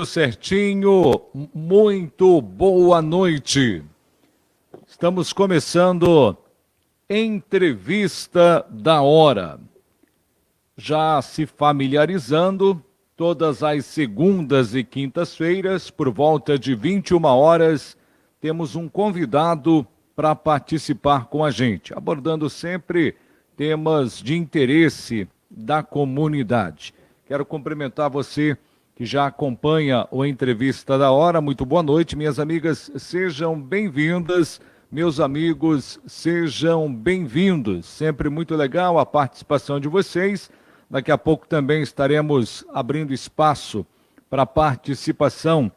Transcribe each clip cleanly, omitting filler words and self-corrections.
Tudo certinho, muito boa noite. Estamos começando Entrevista da Hora. Já se familiarizando, todas as segundas e quintas-feiras, por volta de 21 horas, temos um convidado para participar com a gente, abordando sempre temas de interesse da comunidade. Quero cumprimentar você que já acompanha o Entrevista da Hora. Muito boa noite, minhas amigas, sejam bem-vindas, meus amigos, sejam bem-vindos. Sempre muito legal a participação de vocês. Daqui a pouco também estaremos abrindo espaço para a participação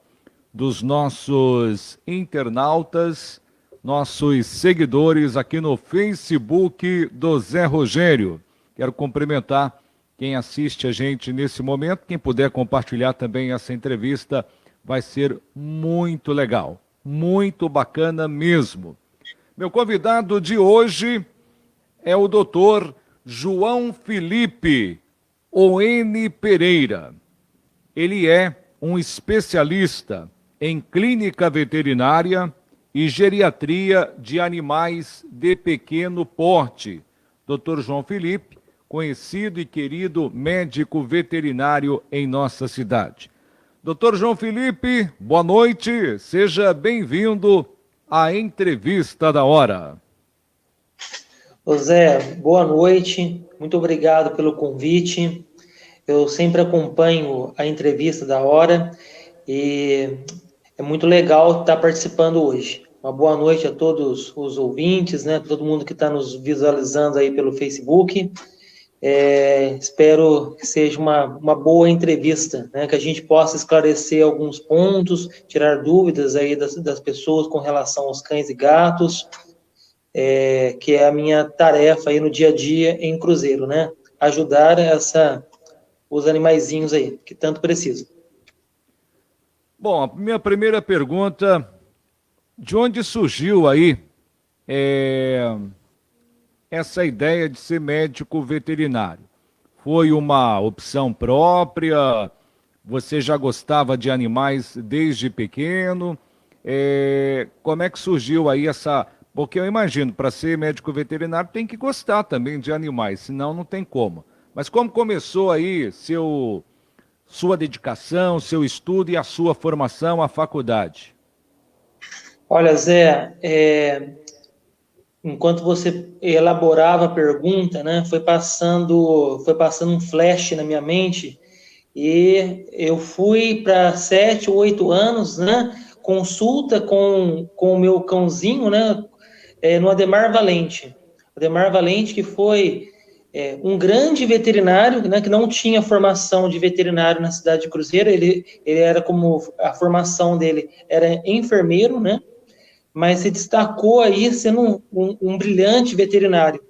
dos nossos internautas, nossos seguidores aqui no Facebook do Zé Rogério. Quero cumprimentar quem assiste a gente nesse momento. Quem puder compartilhar também essa entrevista, vai ser muito legal, muito bacana mesmo. Meu convidado de hoje é o doutor João Felipe Oene Pereira. Ele é um especialista em clínica veterinária e geriatria de animais de pequeno porte. Dr. João Felipe, conhecido e querido médico veterinário em nossa cidade. Dr. João Felipe, boa noite, seja bem-vindo à Entrevista da Hora. Ô Zé, boa noite, muito obrigado pelo convite. Eu sempre acompanho a Entrevista da Hora e é muito legal estar participando hoje. Uma boa noite a todos os ouvintes, né? Todo mundo que está nos visualizando aí pelo Facebook. Espero que seja uma boa entrevista, né? Que a gente possa esclarecer alguns pontos, tirar dúvidas aí das pessoas com relação aos cães e gatos, que é a minha tarefa aí no dia a dia em Cruzeiro, né? Ajudar os animaizinhos aí, que tanto precisam. Bom, a minha primeira pergunta, de onde surgiu aí essa ideia de ser médico veterinário? Foi uma opção própria? Você já gostava de animais desde pequeno? Como é que surgiu aí essa... Porque eu imagino, para ser médico veterinário tem que gostar também de animais, senão não tem como. Mas como começou aí sua dedicação, seu estudo e a sua formação, a faculdade? Olha, Zé, enquanto você elaborava a pergunta, né, foi passando um flash na minha mente e eu fui para 7 ou 8 anos, né, consulta com o meu cãozinho, né, no Ademar Valente. Ademar Valente, que foi um grande veterinário, né, que não tinha formação de veterinário na cidade de Cruzeiro, ele era como, a formação dele era enfermeiro, né, mas se destacou aí sendo um brilhante veterinário.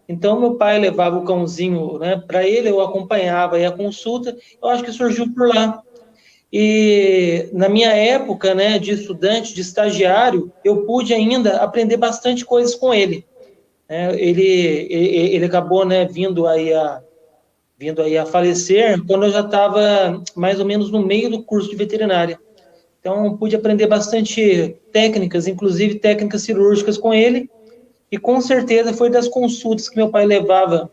Então, meu pai levava o cãozinho, né, para ele, eu acompanhava aí a consulta, eu acho que surgiu por lá. E na minha época, né, de estudante, de estagiário, eu pude ainda aprender bastante coisas com ele. Ele acabou, né, vindo aí a falecer quando eu já estava mais ou menos no meio do curso de veterinária. Então, pude aprender bastante técnicas, inclusive técnicas cirúrgicas com ele, e com certeza foi das consultas que meu pai levava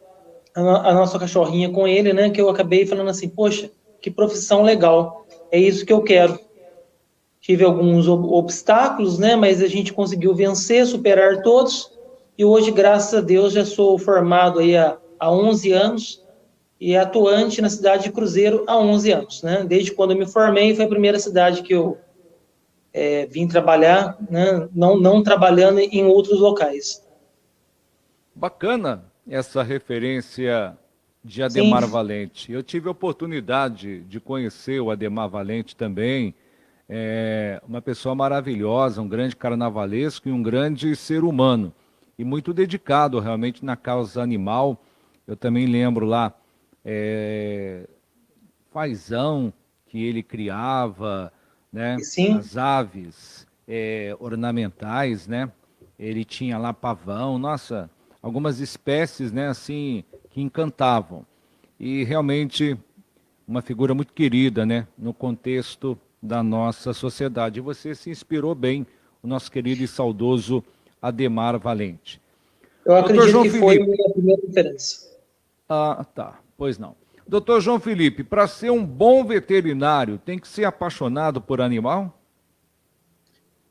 a nossa cachorrinha com ele, né, que eu acabei falando assim, poxa, que profissão legal, é isso que eu quero. Tive alguns obstáculos, né, mas a gente conseguiu vencer, superar todos, e hoje, graças a Deus, já sou formado aí há 11 anos, e atuante na cidade de Cruzeiro há 11 anos, né? Desde quando eu me formei, foi a primeira cidade que eu vim trabalhar, né? Não trabalhando em outros locais. Bacana essa referência de Sim, Ademar Valente. Eu tive a oportunidade de conhecer o Ademar Valente também. Uma pessoa maravilhosa, um grande carnavalesco e um grande ser humano. E muito dedicado realmente na causa animal. Eu também lembro lá fazão que ele criava, né? sim, As aves ornamentais, né? Ele tinha lá pavão, nossa, algumas espécies, né? Assim, que encantavam. E realmente uma figura muito querida, né? No contexto da nossa sociedade. E você se inspirou bem, o nosso querido e saudoso Adhemar Valente. Eu Doutor acredito João que foi a Felipe. minha primeira referência. Ah, tá. Pois não. Doutor João Felipe, para ser um bom veterinário, tem que ser apaixonado por animal?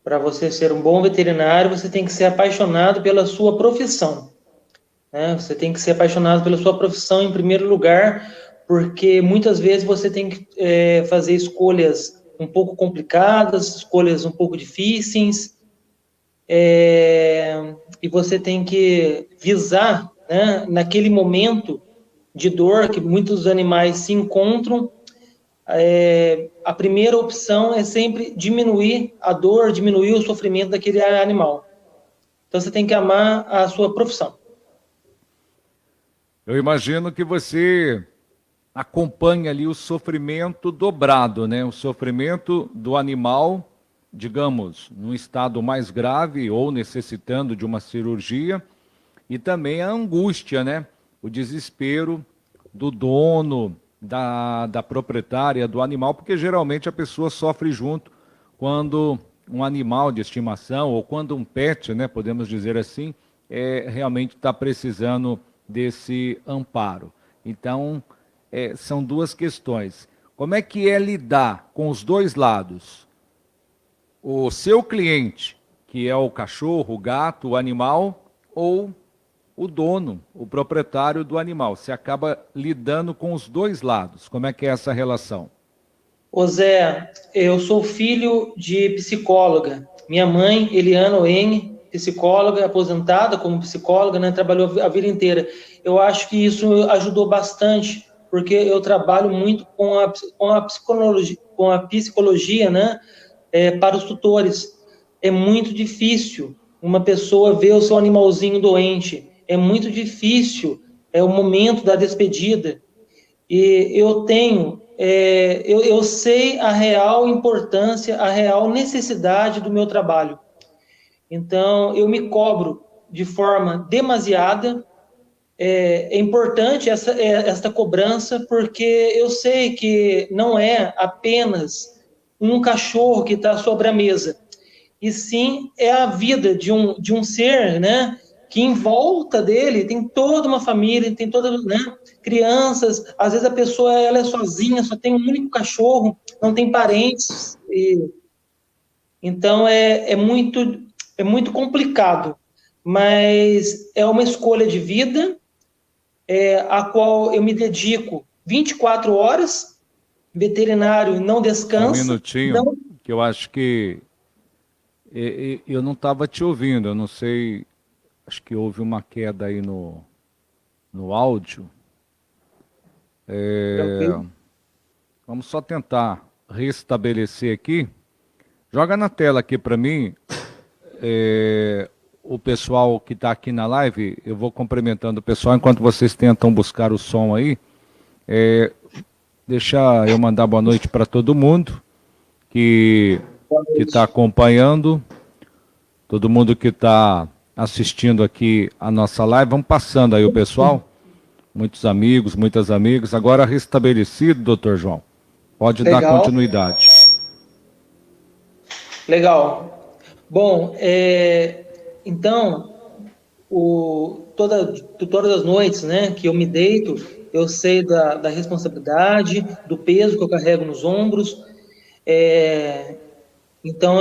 Para você ser um bom veterinário, você tem que ser apaixonado pela sua profissão, né? Você tem que ser apaixonado pela sua profissão em primeiro lugar, porque muitas vezes você tem que fazer escolhas um pouco complicadas, escolhas um pouco difíceis, e você tem que visar, né, naquele momento de dor que muitos animais se encontram, a primeira opção é sempre diminuir a dor, diminuir o sofrimento daquele animal. Então você tem que amar a sua profissão. Eu imagino que você acompanha ali o sofrimento dobrado, né? O sofrimento do animal, digamos, num estado mais grave ou necessitando de uma cirurgia, e também a angústia, né? O desespero do dono, da proprietária do animal, porque geralmente a pessoa sofre junto quando um animal de estimação ou quando um pet, né, podemos dizer assim, realmente está precisando desse amparo. Então, são duas questões. Como é que é lidar com os dois lados? O seu cliente, que é o cachorro, o gato, o animal, ou o dono, o proprietário do animal. Você acaba lidando com os dois lados. Como é que é essa relação? Ô Zé, eu sou filho de psicóloga. Minha mãe, Eliana Oene, psicóloga, aposentada como psicóloga, né, trabalhou a vida inteira. Eu acho que isso ajudou bastante, porque eu trabalho muito com a psicologia, né, para os tutores. É muito difícil uma pessoa ver o seu animalzinho doente. É muito difícil, é o momento da despedida. E eu sei a real importância, a real necessidade do meu trabalho. Então, eu me cobro de forma demasiada. É importante esta cobrança, porque eu sei que não é apenas um cachorro que está sobre a mesa, e sim é a vida de um ser, né, que em volta dele tem toda uma família, tem toda, né, crianças, às vezes a pessoa ela é sozinha, só tem um único cachorro, não tem parentes, então é muito complicado, mas é uma escolha de vida, a qual eu me dedico 24 horas, veterinário não Só um descansa, minutinho, não. que eu acho que eu não estava te ouvindo. Eu não sei, acho que houve uma queda aí no áudio. Tranquilo. Vamos só tentar restabelecer aqui. Joga na tela aqui para mim, o pessoal que está aqui na live. Eu vou cumprimentando o pessoal enquanto vocês tentam buscar o som aí. Deixa eu mandar boa noite para todo mundo que está acompanhando, todo mundo que está assistindo aqui a nossa live. Vamos passando aí o pessoal, muitos amigos, muitas amigas. Agora restabelecido, doutor João, pode dar Legal. continuidade. Legal. Bom, então, todas as noites, né, que eu me deito, eu sei da responsabilidade, do peso que eu carrego nos ombros. Então,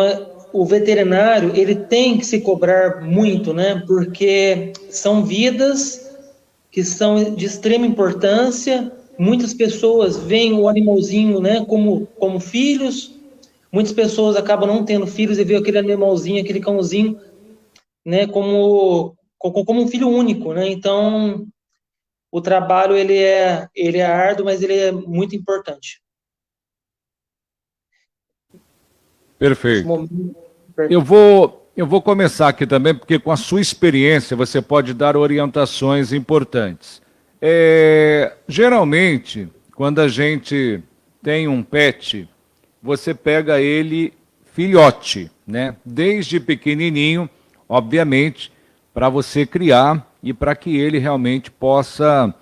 o veterinário, ele tem que se cobrar muito, né, porque são vidas que são de extrema importância. Muitas pessoas veem o animalzinho, né, como filhos. Muitas pessoas acabam não tendo filhos e veem aquele animalzinho, aquele cãozinho, né, como um filho único, né? Então, o trabalho ele é árduo, mas ele é muito importante. Esse Perfeito. momento, Eu vou começar aqui também, porque com a sua experiência você pode dar orientações importantes. Geralmente, quando a gente tem um pet, você pega ele filhote, né? Desde pequenininho, obviamente, para você criar e para que ele realmente possa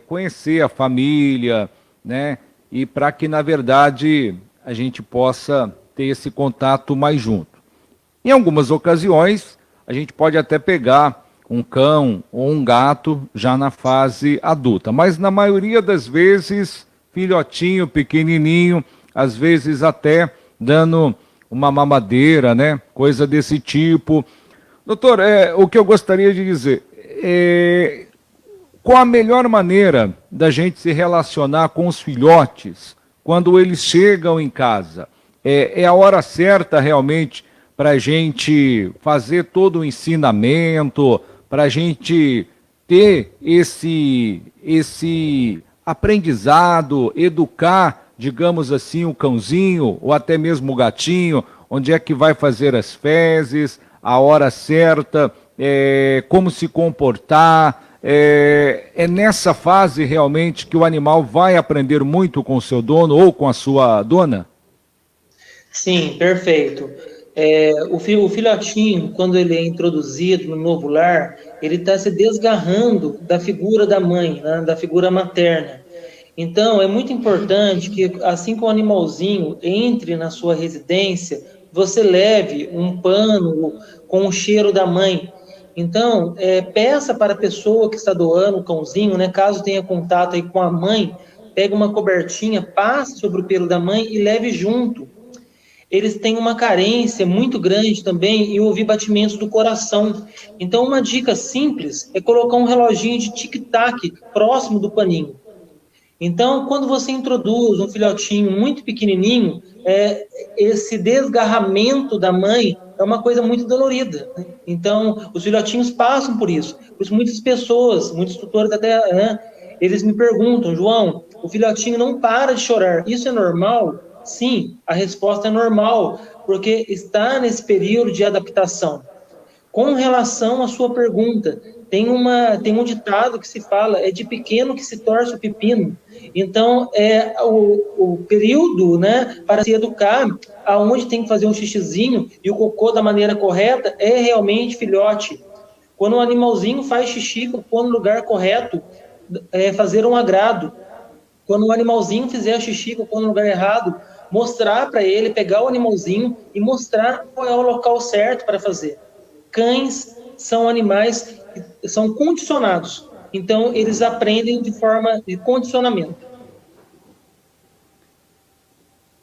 conhecer a família, né? E para que, na verdade, a gente possa ter esse contato mais junto. Em algumas ocasiões, a gente pode até pegar um cão ou um gato já na fase adulta, mas na maioria das vezes, filhotinho, pequenininho, às vezes até dando uma mamadeira, né? Coisa desse tipo. Doutor, o que eu gostaria de dizer, qual a melhor maneira da gente se relacionar com os filhotes quando eles chegam em casa? É a hora certa realmente para a gente fazer todo o ensinamento, para a gente ter esse aprendizado, educar, digamos assim, o cãozinho ou até mesmo o gatinho, onde é que vai fazer as fezes, a hora certa, como se comportar. É nessa fase realmente que o animal vai aprender muito com o seu dono ou com a sua dona? Sim, perfeito. O filhotinho, quando ele é introduzido no novo lar, ele está se desgarrando da figura da mãe, né, da figura materna. Então, é muito importante que, assim que o animalzinho entre na sua residência, você leve um pano com o cheiro da mãe. Então, peça para a pessoa que está doando o cãozinho, né, caso tenha contato aí com a mãe, pegue uma cobertinha, passe sobre o pelo da mãe e leve junto. Eles têm uma carência muito grande também em ouvir batimentos do coração. Então, uma dica simples é colocar um reloginho de tic-tac próximo do paninho. Então, quando você introduz um filhotinho muito pequenininho, esse desgarramento da mãe é uma coisa muito dolorida, né? Então, os filhotinhos passam por isso. Por isso, muitas pessoas, muitos tutores até, né, eles me perguntam, João, o filhotinho não para de chorar, isso é normal? Sim, a resposta é normal, porque está nesse período de adaptação. Com relação à sua pergunta, tem um ditado que se fala, é de pequeno que se torce o pepino. Então, o período, né, para se educar, aonde tem que fazer um xixizinho e o cocô da maneira correta, é realmente filhote. Quando o animalzinho faz xixi, cocô no lugar correto, fazer um agrado. Quando o animalzinho fizer xixi, cocô no lugar errado, mostrar para ele, pegar o animalzinho e mostrar qual é o local certo para fazer. Cães são animais que são condicionados, então eles aprendem de forma de condicionamento.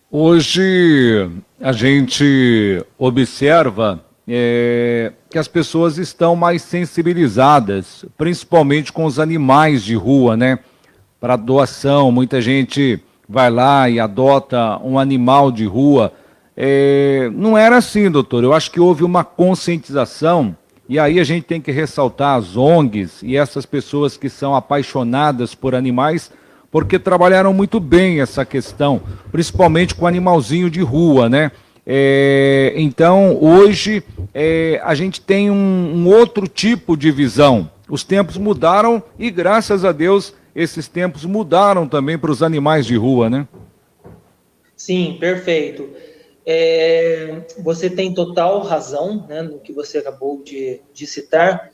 Hoje a gente observa que as pessoas estão mais sensibilizadas, principalmente com os animais de rua, né? Para doação, muita gente vai lá e adota um animal de rua. Não era assim, doutor. Eu acho que houve uma conscientização, e aí a gente tem que ressaltar as ONGs e essas pessoas que são apaixonadas por animais, porque trabalharam muito bem essa questão, principalmente com o animalzinho de rua, né? Então, hoje, a gente tem um outro tipo de visão. Os tempos mudaram e, graças a Deus, esses tempos mudaram também para os animais de rua, né? Sim, perfeito. Você tem total razão, né, no que você acabou de citar.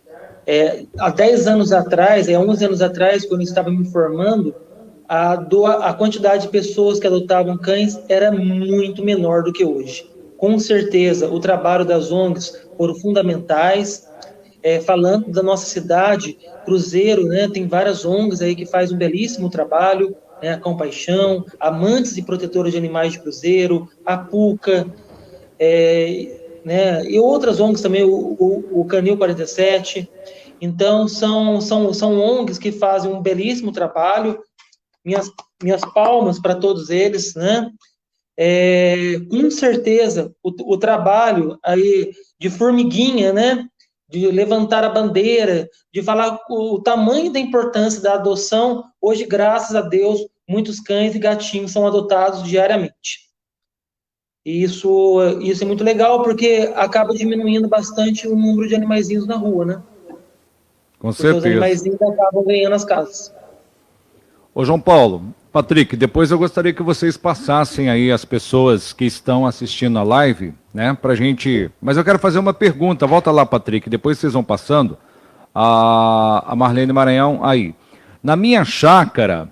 Há 10 anos atrás, 11 anos atrás, quando eu estava me formando, a quantidade de pessoas que adotavam cães era muito menor do que hoje. Com certeza, o trabalho das ONGs foram fundamentais. Falando da nossa cidade, Cruzeiro, né, tem várias ONGs aí que fazem um belíssimo trabalho, né, a Compaixão, Amantes e Protetores de Animais de Cruzeiro, a PUCA, né, e outras ONGs também, o Canil 47. Então, são ONGs que fazem um belíssimo trabalho. Minhas palmas para todos eles, né? Com certeza, o trabalho aí de formiguinha, né? De levantar a bandeira, de falar o tamanho da importância da adoção. Hoje, graças a Deus, muitos cães e gatinhos são adotados diariamente. E isso é muito legal, porque acaba diminuindo bastante o número de animaizinhos na rua, né? Com Porque os certeza. animaizinhos acabam ganhando as casas. Ô João Paulo, Patrick, depois eu gostaria que vocês passassem aí as pessoas que estão assistindo a live, né, pra gente... Mas eu quero fazer uma pergunta, volta lá, Patrick, depois vocês vão passando. A Marlene Maranhão, aí. Na minha chácara,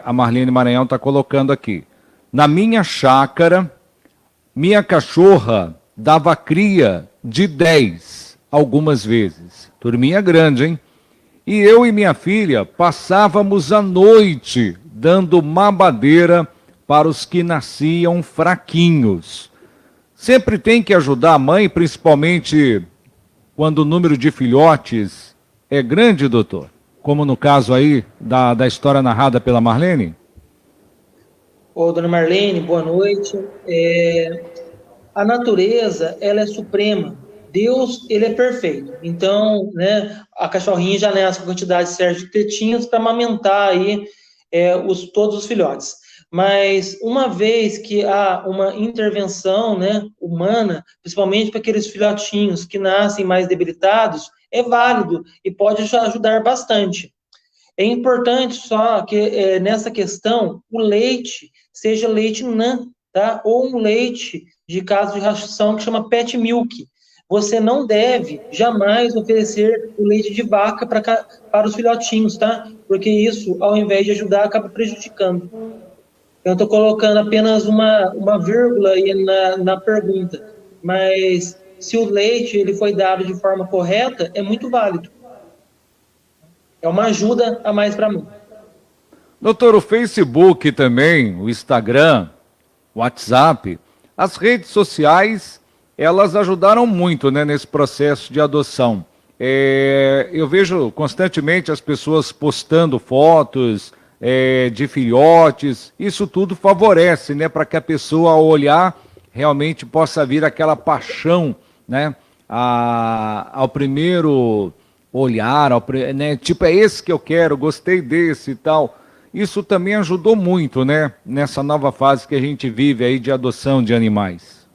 a Marlene Maranhão está colocando aqui, Na minha chácara, minha cachorra dava cria de 10 algumas vezes. Turminha grande, hein? E eu e minha filha passávamos a noite dando mamadeira para os que nasciam fraquinhos. Sempre tem que ajudar a mãe, principalmente quando o número de filhotes é grande, doutor? Como no caso aí da história narrada pela Marlene? Ô, dona Marlene, boa noite. A natureza, ela é suprema. Deus, ele é perfeito. Então, né, a cachorrinha já nasce com a quantidade certa de tetinhas para amamentar aí todos os filhotes. Mas uma vez que há uma intervenção, né, humana, principalmente para aqueles filhotinhos que nascem mais debilitados, é válido e pode ajudar bastante. É importante só que nessa questão o leite seja leite NAN, tá? Ou um leite de caso de ração que chama pet milk. Você não deve jamais oferecer o leite de vaca para os filhotinhos, tá? Porque isso, ao invés de ajudar, acaba prejudicando. Eu estou colocando apenas uma vírgula aí na pergunta, mas se o leite ele foi dado de forma correta, é muito válido. É uma ajuda a mais para mim. Doutor, o Facebook também, o Instagram, o WhatsApp, as redes sociais, elas ajudaram muito, né, nesse processo de adoção. Eu vejo constantemente as pessoas postando fotos de filhotes, isso tudo favorece, né, para que a pessoa, ao olhar, realmente possa vir aquela paixão, né, ao primeiro olhar, né, tipo, é esse que eu quero, gostei desse e tal. Isso também ajudou muito, né, nessa nova fase que a gente vive aí de adoção de animais.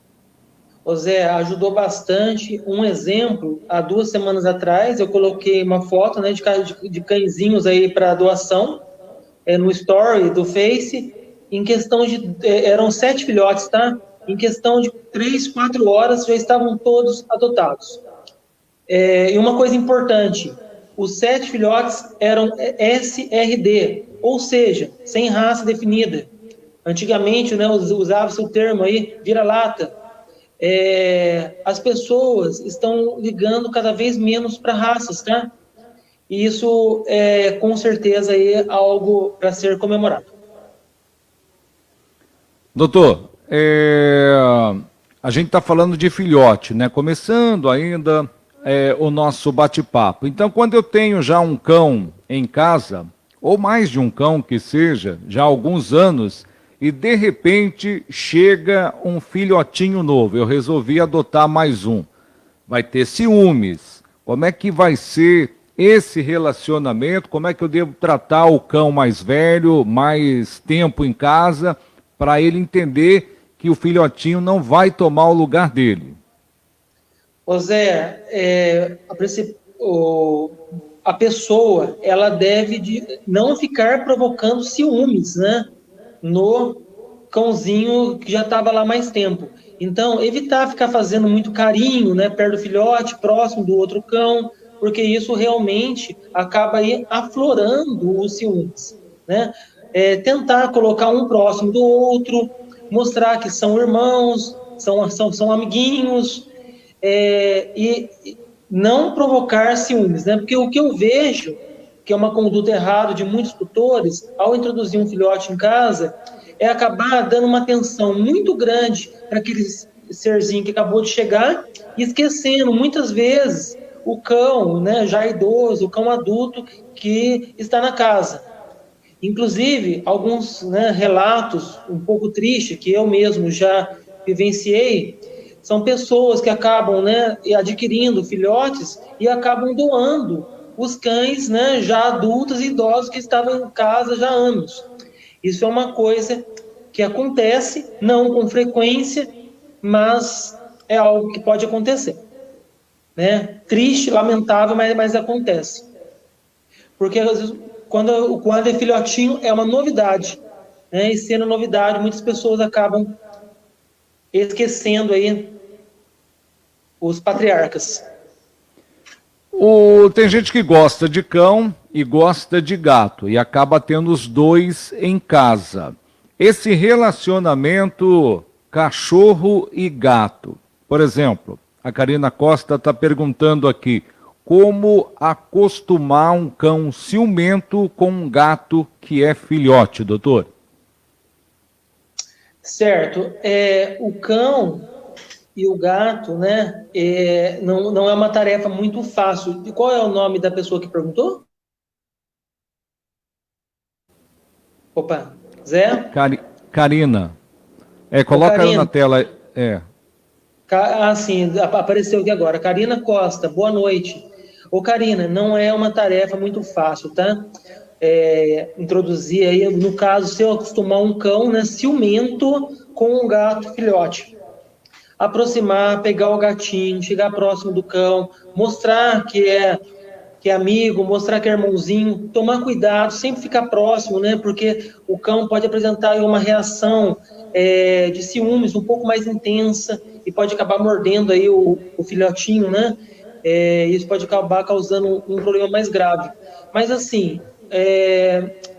Ô Zé, ajudou bastante. Um exemplo, há 2 semanas atrás, eu coloquei uma foto, né, de cãezinhos aí para doação, no story do Face, em questão de, eram 7 filhotes, tá? Em questão de 3, 4 horas já estavam todos adotados. E uma coisa importante, os 7 filhotes eram SRD, ou seja, sem raça definida. Antigamente, né, usava-se o termo aí, vira-lata. As pessoas estão ligando cada vez menos para raças, tá? E isso é, com certeza, aí, algo para ser comemorado. Doutor, a gente está falando de filhote, né? Começando ainda o nosso bate-papo. Então, quando eu tenho já um cão em casa, ou mais de um cão que seja, já há alguns anos, e de repente chega um filhotinho novo, eu resolvi adotar mais um. Vai ter ciúmes. Como é que vai ser esse relacionamento? Como é que eu devo tratar o cão mais velho, mais tempo em casa, para ele entender que o filhotinho não vai tomar o lugar dele? Ô Zé, a pessoa ela deve não ficar provocando ciúmes, né, no cãozinho que já estava lá mais tempo. Então, evitar ficar fazendo muito carinho, né, perto do filhote, próximo do outro cão, porque isso realmente acaba aí aflorando os ciúmes, né? Tentar colocar um próximo do outro, mostrar que são irmãos, são amiguinhos, e não provocar ciúmes, né? Porque o que eu vejo, que é uma conduta errada de muitos tutores, ao introduzir um filhote em casa, é acabar dando uma atenção muito grande para aquele serzinho que acabou de chegar e esquecendo, muitas vezes, o cão, né, já idoso, o cão adulto que está na casa. Inclusive, alguns, né, relatos um pouco tristes que eu mesmo já vivenciei, são pessoas que acabam, né, adquirindo filhotes e acabam doando os cães, né, já adultos e idosos que estavam em casa já há anos. Isso é uma coisa que acontece, não com frequência, mas é algo que pode acontecer. Né? Triste, lamentável, mas acontece. Porque às vezes, quando é filhotinho, é uma novidade. Né? E sendo novidade, muitas pessoas acabam esquecendo aí os patriarcas. Tem gente que gosta de cão e gosta de gato e acaba tendo os dois em casa. Esse relacionamento cachorro e gato, por exemplo, a Karina Costa está perguntando aqui, como acostumar um cão ciumento com um gato que é filhote, doutor? Certo. O cão e o gato, né, não é uma tarefa muito fácil. E qual é o nome da pessoa que perguntou? Opa, Zé? Karina. Ô, Coloca ela na Karina. tela. Sim, apareceu aqui agora. Karina Costa, boa noite. Ô, Karina, não é uma tarefa muito fácil, tá? Introduzir aí, no caso, se eu acostumar um cão, né, ciumento com um gato filhote. Aproximar, pegar o gatinho, chegar próximo do cão, mostrar que é amigo, mostrar que é irmãozinho, tomar cuidado, sempre ficar próximo, né? Porque o cão pode apresentar aí uma reação de ciúmes um pouco mais intensa e pode acabar mordendo aí o filhotinho, né? Isso pode acabar causando um problema mais grave. Mas assim,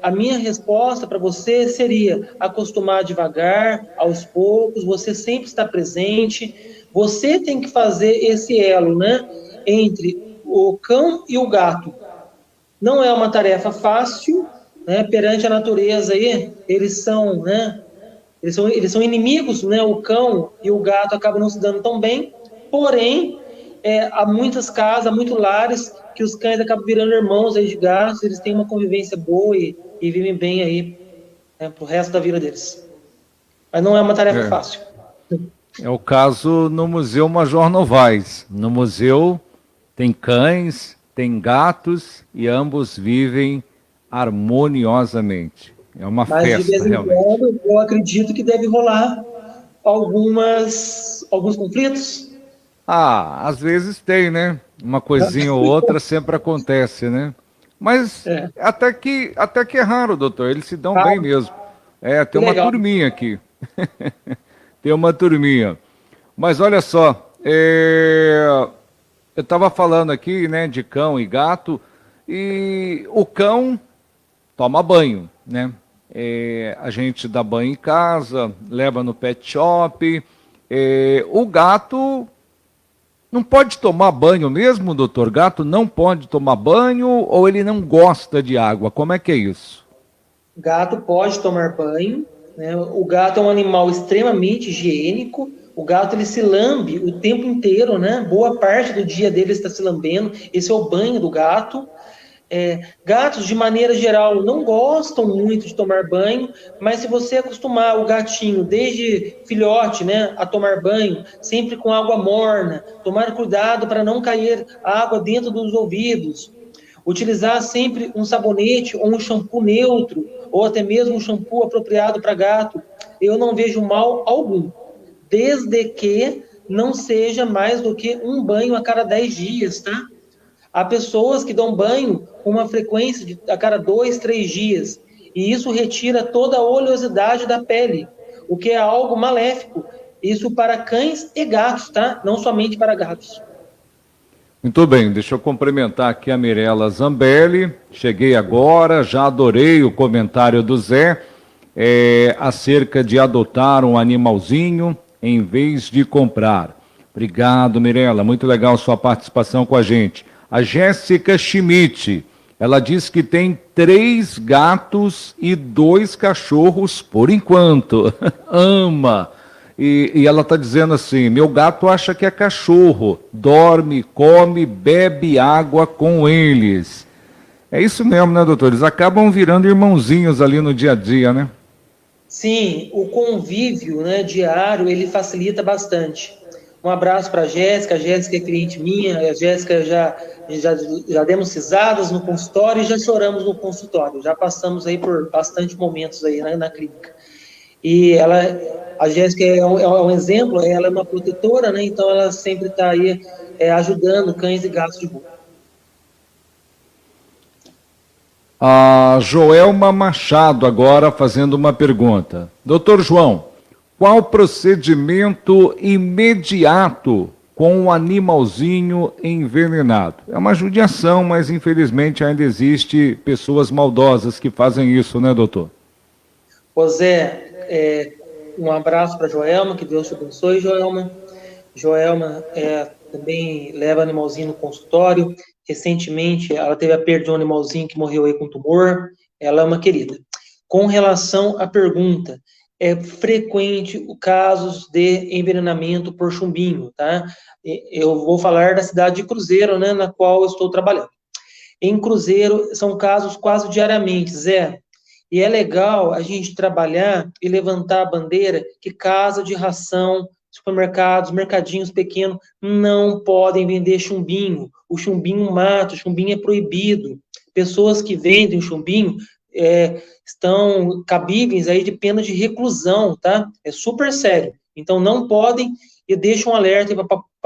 a minha resposta para você seria acostumar devagar, aos poucos, você sempre está presente, você tem que fazer esse elo, né? Entre o cão e o gato. Não é uma tarefa fácil, né? Perante a natureza aí, eles são, né? Eles são inimigos, né? O cão e o gato acabam não se dando tão bem, porém, há muitas casas, há muitos lares que os cães acabam virando irmãos aí de gatos, eles têm uma convivência boa e vivem bem aí, né, pro resto da vida deles. Mas não é uma tarefa fácil. É o caso no Museu Major Novaes. No museu tem cães, tem gatos e ambos vivem harmoniosamente. É uma Mas festa, de vez em realmente. quando, eu acredito que deve rolar alguns conflitos. Às vezes tem, né? Uma coisinha ou outra sempre acontece, né? Mas até que é raro, doutor. Eles se dão bem mesmo. Tem uma Legal. turminha aqui. Tem uma turminha. Mas olha só, eu estava falando aqui, né, de cão e gato, e o cão toma banho, né? A gente dá banho em casa, leva no pet shop. O gato não pode tomar banho mesmo, doutor? Gato não pode tomar banho ou ele não gosta de água? Como é que é isso? Gato pode tomar banho, né? O gato é um animal extremamente higiênico. O gato ele se lambe o tempo inteiro, né? Boa parte do dia dele está se lambendo. Esse é o banho do gato. Gatos, de maneira geral, não gostam muito de tomar banho, mas se você acostumar o gatinho, desde filhote, né, a tomar banho, sempre com água morna, tomar cuidado para não cair água dentro dos ouvidos, utilizar sempre um sabonete ou um shampoo neutro, ou até mesmo um shampoo apropriado para gato, eu não vejo mal algum, desde que não seja mais do que um banho a cada 10 dias, tá? Há pessoas que dão banho com uma frequência a cada 2, 3 dias, e isso retira toda a oleosidade da pele, o que é algo maléfico. Isso para cães e gatos, tá? Não somente para gatos. Muito bem, deixa eu cumprimentar aqui a Mirela Zambelli. Cheguei agora, já adorei o comentário do Zé acerca de adotar um animalzinho em vez de comprar. Obrigado, Mirela, muito legal sua participação com a gente. A Jéssica Schmidt, ela diz que tem 3 gatos e 2 cachorros por enquanto. Ama. E ela está dizendo assim, meu gato acha que é cachorro, dorme, come, bebe água com eles. É isso mesmo, né, doutor? Eles acabam virando irmãozinhos ali no dia a dia, né? Sim, o convívio, né, diário, ele facilita bastante. Um abraço para a Jéssica é cliente minha, a Jéssica já demos risadas no consultório e já choramos no consultório, já passamos aí por bastante momentos aí, né, na clínica. E a Jéssica é um exemplo, ela é uma protetora, né, então ela sempre está aí ajudando cães e gatos de rua. A Joelma Machado agora fazendo uma pergunta. Doutor João, qual procedimento imediato com um animalzinho envenenado? É uma judiação, mas infelizmente ainda existe pessoas maldosas que fazem isso, né, doutor? Ô Zé, um abraço para Joelma, que Deus te abençoe, Joelma. Joelma também leva animalzinho no consultório. Recentemente, ela teve a perda de um animalzinho que morreu aí com tumor. Ela é uma querida. Com relação à pergunta, é frequente o casos de envenenamento por chumbinho, tá? Eu vou falar da cidade de Cruzeiro, né, na qual eu estou trabalhando. Em Cruzeiro, são casos quase diariamente, Zé. E é legal a gente trabalhar e levantar a bandeira que casa de ração, supermercados, mercadinhos pequenos não podem vender chumbinho. O chumbinho mata, o chumbinho é proibido. Pessoas que vendem chumbinho estão cabíveis aí de pena de reclusão, tá? É super sério. Então não podem, e deixo um alerta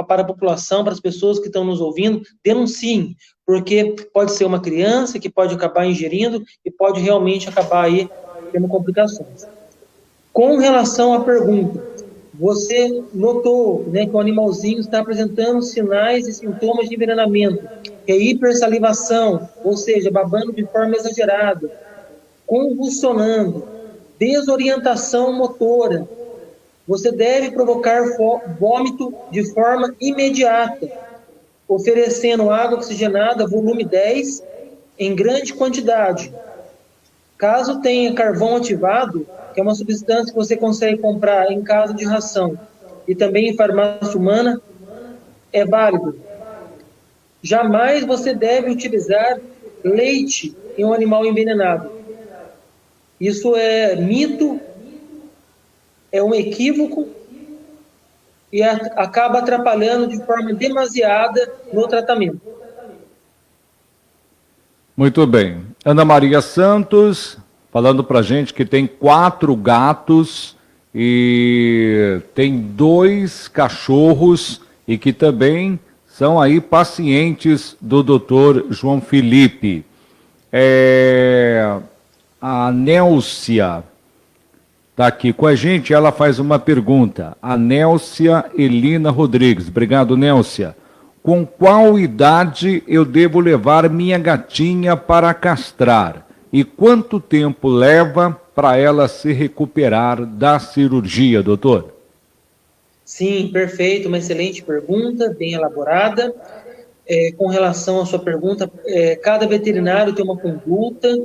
para a população, para as pessoas que estão nos ouvindo, denunciem, porque pode ser uma criança que pode acabar ingerindo e pode realmente acabar aí tendo complicações. Com relação à pergunta, você notou, né, que o animalzinho está apresentando sinais e sintomas de envenenamento, que é hipersalivação, ou seja, babando de forma exagerada, convulsionando, desorientação motora. Você deve provocar vômito de forma imediata, oferecendo água oxigenada, volume 10, em grande quantidade. Caso tenha carvão ativado, que é uma substância que você consegue comprar em casa de ração e também em farmácia humana, é válido. Jamais você deve utilizar leite em um animal envenenado. Isso é mito, é um equívoco e acaba atrapalhando de forma demasiada no tratamento. Muito bem. Ana Maria Santos, falando pra gente que tem 4 gatos e tem 2 cachorros e que também são aí pacientes do Dr. João Felipe. A Nélcia está aqui com a gente, ela faz uma pergunta. A Nélcia Elina Rodrigues. Obrigado, Nélcia. Com qual idade eu devo levar minha gatinha para castrar? E quanto tempo leva para ela se recuperar da cirurgia, doutor? Sim, perfeito, uma excelente pergunta, bem elaborada. Com relação à sua pergunta, cada veterinário tem uma conduta.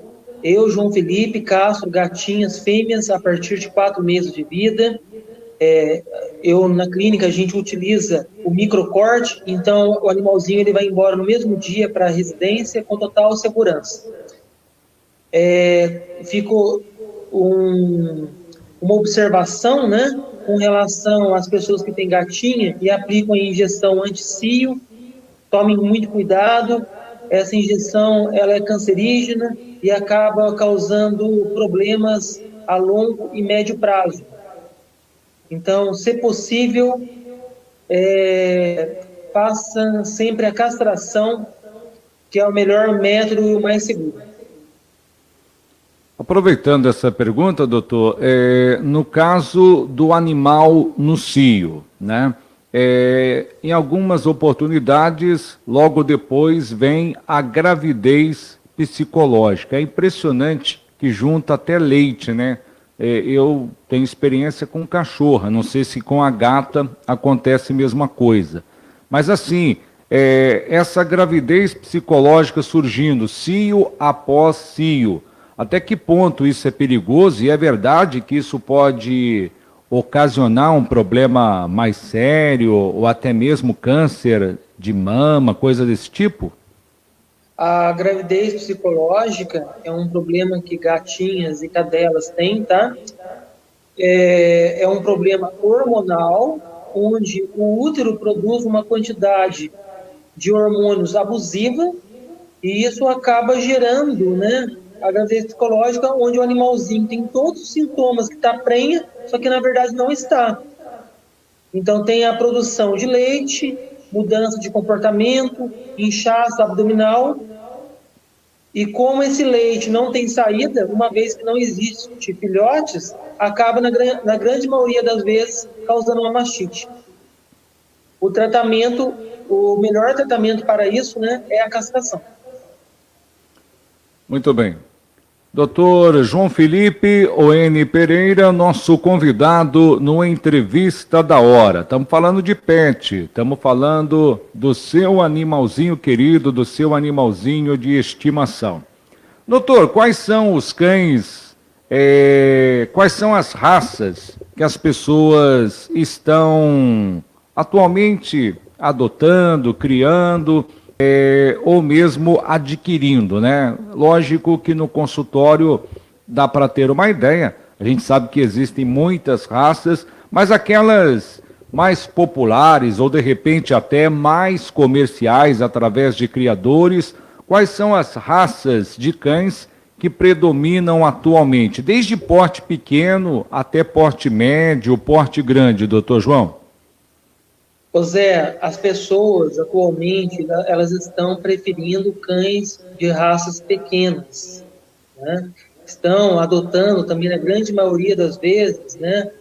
Eu, João Felipe, castro gatinhas fêmeas a partir de 4 meses de vida. Na clínica, a gente utiliza o microcorte, então o animalzinho ele vai embora no mesmo dia para a residência com total segurança. Ficou uma observação, né, com relação às pessoas que têm gatinha e aplicam a injeção anti-cio. Tomem muito cuidado, essa injeção ela é cancerígena e acaba causando problemas a longo e médio prazo. Então, se possível, faça sempre a castração, que é o melhor método e o mais seguro. Aproveitando essa pergunta, doutor, no caso do animal no cio, né? Em algumas oportunidades, logo depois vem a gravidez psicológica. É impressionante que junta até leite, né? Eu tenho experiência com cachorra, não sei se com a gata acontece a mesma coisa. Mas assim, essa gravidez psicológica surgindo, cio após cio, até que ponto isso é perigoso? E é verdade que isso pode ocasionar um problema mais sério, ou até mesmo câncer de mama, coisa desse tipo? A gravidez psicológica é um problema que gatinhas e cadelas têm, tá? É um problema hormonal, onde o útero produz uma quantidade de hormônios abusiva, e isso acaba gerando, né, a gravidez psicológica, onde o animalzinho tem todos os sintomas que está prenha, só que na verdade não está. Então tem a produção de leite, mudança de comportamento, inchaço abdominal, e como esse leite não tem saída, uma vez que não existe filhotes, acaba na grande maioria das vezes causando uma mastite. O melhor tratamento para isso, né, é a castração. Muito bem. Doutor João Felipe O.N. Pereira, nosso convidado no Entrevista da Hora. Estamos falando de pet, estamos falando do seu animalzinho querido, do seu animalzinho de estimação. Doutor, quais são os cães, quais são as raças que as pessoas estão atualmente adotando, criando, ou mesmo adquirindo, né? Lógico que no consultório dá para ter uma ideia, a gente sabe que existem muitas raças, mas aquelas mais populares ou de repente até mais comerciais através de criadores, quais são as raças de cães que predominam atualmente, desde porte pequeno até porte médio, porte grande, doutor João? Ô Zé, as pessoas atualmente elas estão preferindo cães de raças pequenas, né? Estão adotando também, na grande maioria das vezes, né,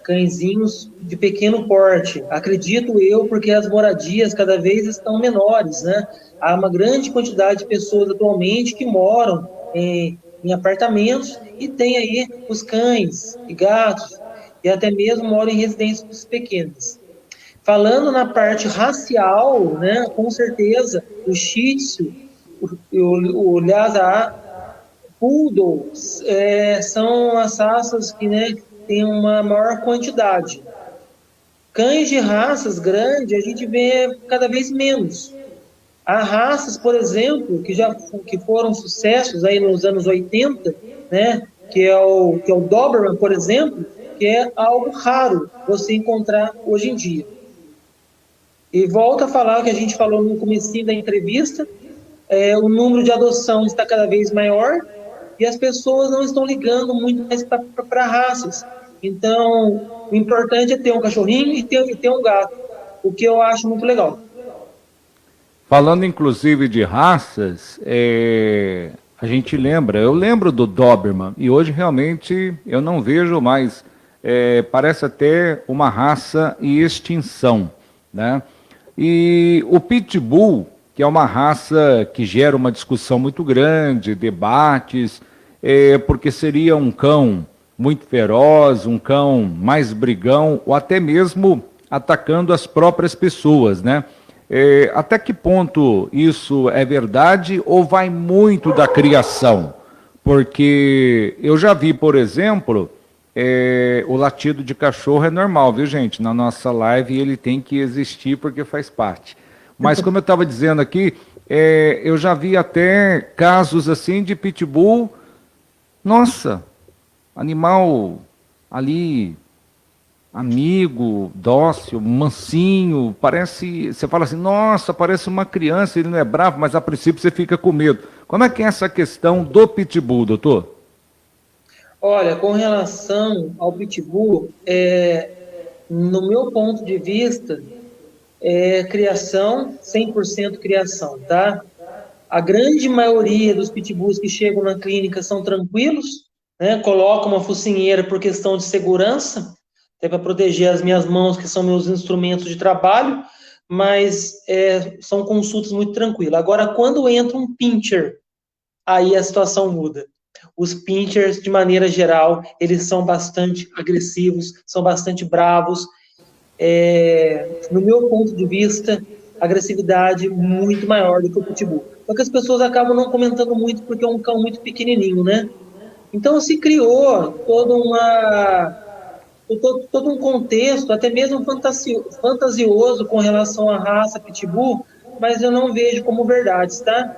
cãezinhos de pequeno porte. Acredito eu, porque as moradias cada vez estão menores, né? Há uma grande quantidade de pessoas atualmente que moram em apartamentos e tem aí os cães e gatos e até mesmo moram em residências pequenas. Falando na parte racial, né, com certeza, o Shih Tzu, o Lhasa, Poodle, são as raças que, né, têm uma maior quantidade. Cães de raças grandes a gente vê cada vez menos. Há raças, por exemplo, que foram sucessos aí nos anos 80, né, que é o Doberman, por exemplo, que é algo raro você encontrar hoje em dia. E volto a falar o que a gente falou no comecinho da entrevista, o número de adoção está cada vez maior e as pessoas não estão ligando muito mais para raças. Então, o importante é ter um cachorrinho e ter um gato, o que eu acho muito legal. Falando inclusive de raças, a gente lembra, eu lembro do Doberman, e hoje realmente eu não vejo mais, parece até uma raça em extinção, né? E o Pitbull, que é uma raça que gera uma discussão muito grande, debates, porque seria um cão muito feroz, um cão mais brigão, ou até mesmo atacando as próprias pessoas, né? Até que ponto isso é verdade ou vai muito da criação? Porque eu já vi, por exemplo, o latido de cachorro é normal, viu, gente? Na nossa live ele tem que existir porque faz parte. Mas como eu estava dizendo aqui, eu já vi até casos assim de pitbull, nossa, animal ali, amigo, dócil, mansinho, parece, você fala assim, nossa, parece uma criança, ele não é bravo, mas a princípio você fica com medo. Como é que é essa questão do pitbull, doutor? Olha, com relação ao pitbull, no meu ponto de vista, criação, 100% criação, tá? A grande maioria dos pitbulls que chegam na clínica são tranquilos, né? Colocam uma focinheira por questão de segurança, até para proteger as minhas mãos, que são meus instrumentos de trabalho, mas são consultas muito tranquilas. Agora, quando entra um pincher, aí a situação muda. Os pinchers, de maneira geral, eles são bastante agressivos, são bastante bravos. No meu ponto de vista, agressividade muito maior do que o pitbull. Só que as pessoas acabam não comentando muito porque é um cão muito pequenininho, né? Então se criou todo um contexto, até mesmo fantasioso com relação à raça pitbull, mas eu não vejo como verdades, tá?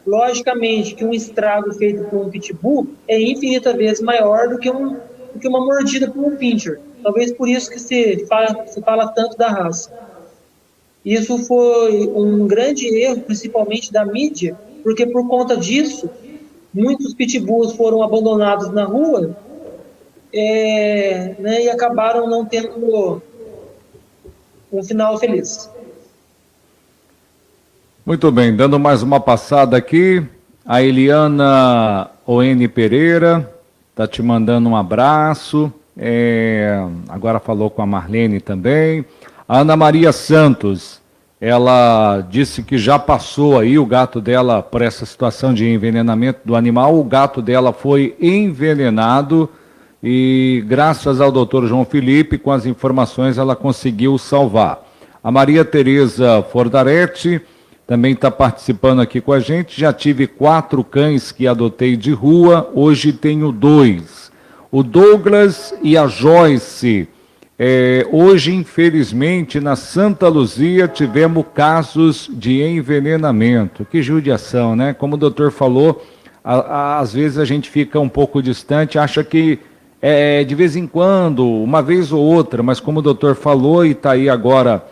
Logicamente que um estrago feito por um pitbull é infinita vezes maior do que uma mordida por um pincher. Talvez por isso que se fala tanto da raça. Isso foi um grande erro, principalmente da mídia, porque por conta disso, muitos pitbulls foram abandonados na rua, né, e acabaram não tendo um final feliz. Muito bem, dando mais uma passada aqui, a Eliana O.N. Pereira está te mandando um abraço, agora falou com a Marlene também. A Ana Maria Santos, Ela disse que já passou aí o gato dela por essa situação de envenenamento do animal. O gato dela foi envenenado e graças ao doutor João Felipe, com as informações, ela conseguiu salvar. A Maria Tereza Fordaretti também está participando aqui com a gente. Já tive 4 cães que adotei de rua, hoje tenho 2. O Douglas e a Joyce. Hoje, infelizmente, na Santa Luzia, tivemos casos de envenenamento. Que judiação, né? Como o doutor falou, às vezes a gente fica um pouco distante, acha que de vez em quando, uma vez ou outra, mas como o doutor falou, e está aí agora,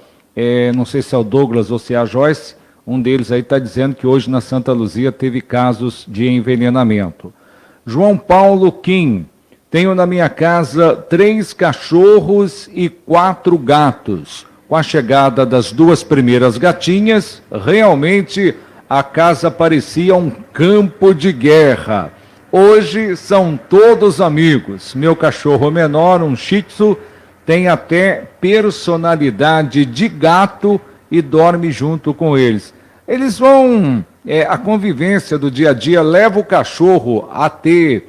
não sei se é o Douglas ou se é a Joyce, um deles aí está dizendo que hoje na Santa Luzia teve casos de envenenamento. João Paulo Kim. Tenho na minha casa 3 cachorros e 4 gatos. Com a chegada das 2 primeiras gatinhas, realmente a casa parecia um campo de guerra. Hoje são todos amigos. Meu cachorro menor, um Shih Tzu, tem até personalidade de gato e dorme junto com eles. Eles vão, a convivência do dia a dia leva o cachorro a ter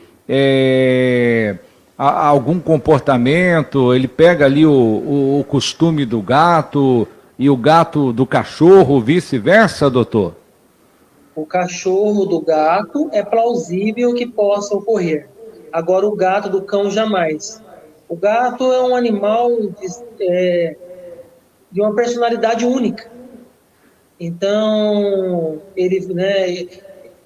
algum comportamento, ele pega ali o costume do gato e o gato do cachorro, vice-versa, doutor? O cachorro do gato é plausível que possa ocorrer. Agora, o gato do cão, jamais. O gato é um animal de uma personalidade única. Então, ele, né,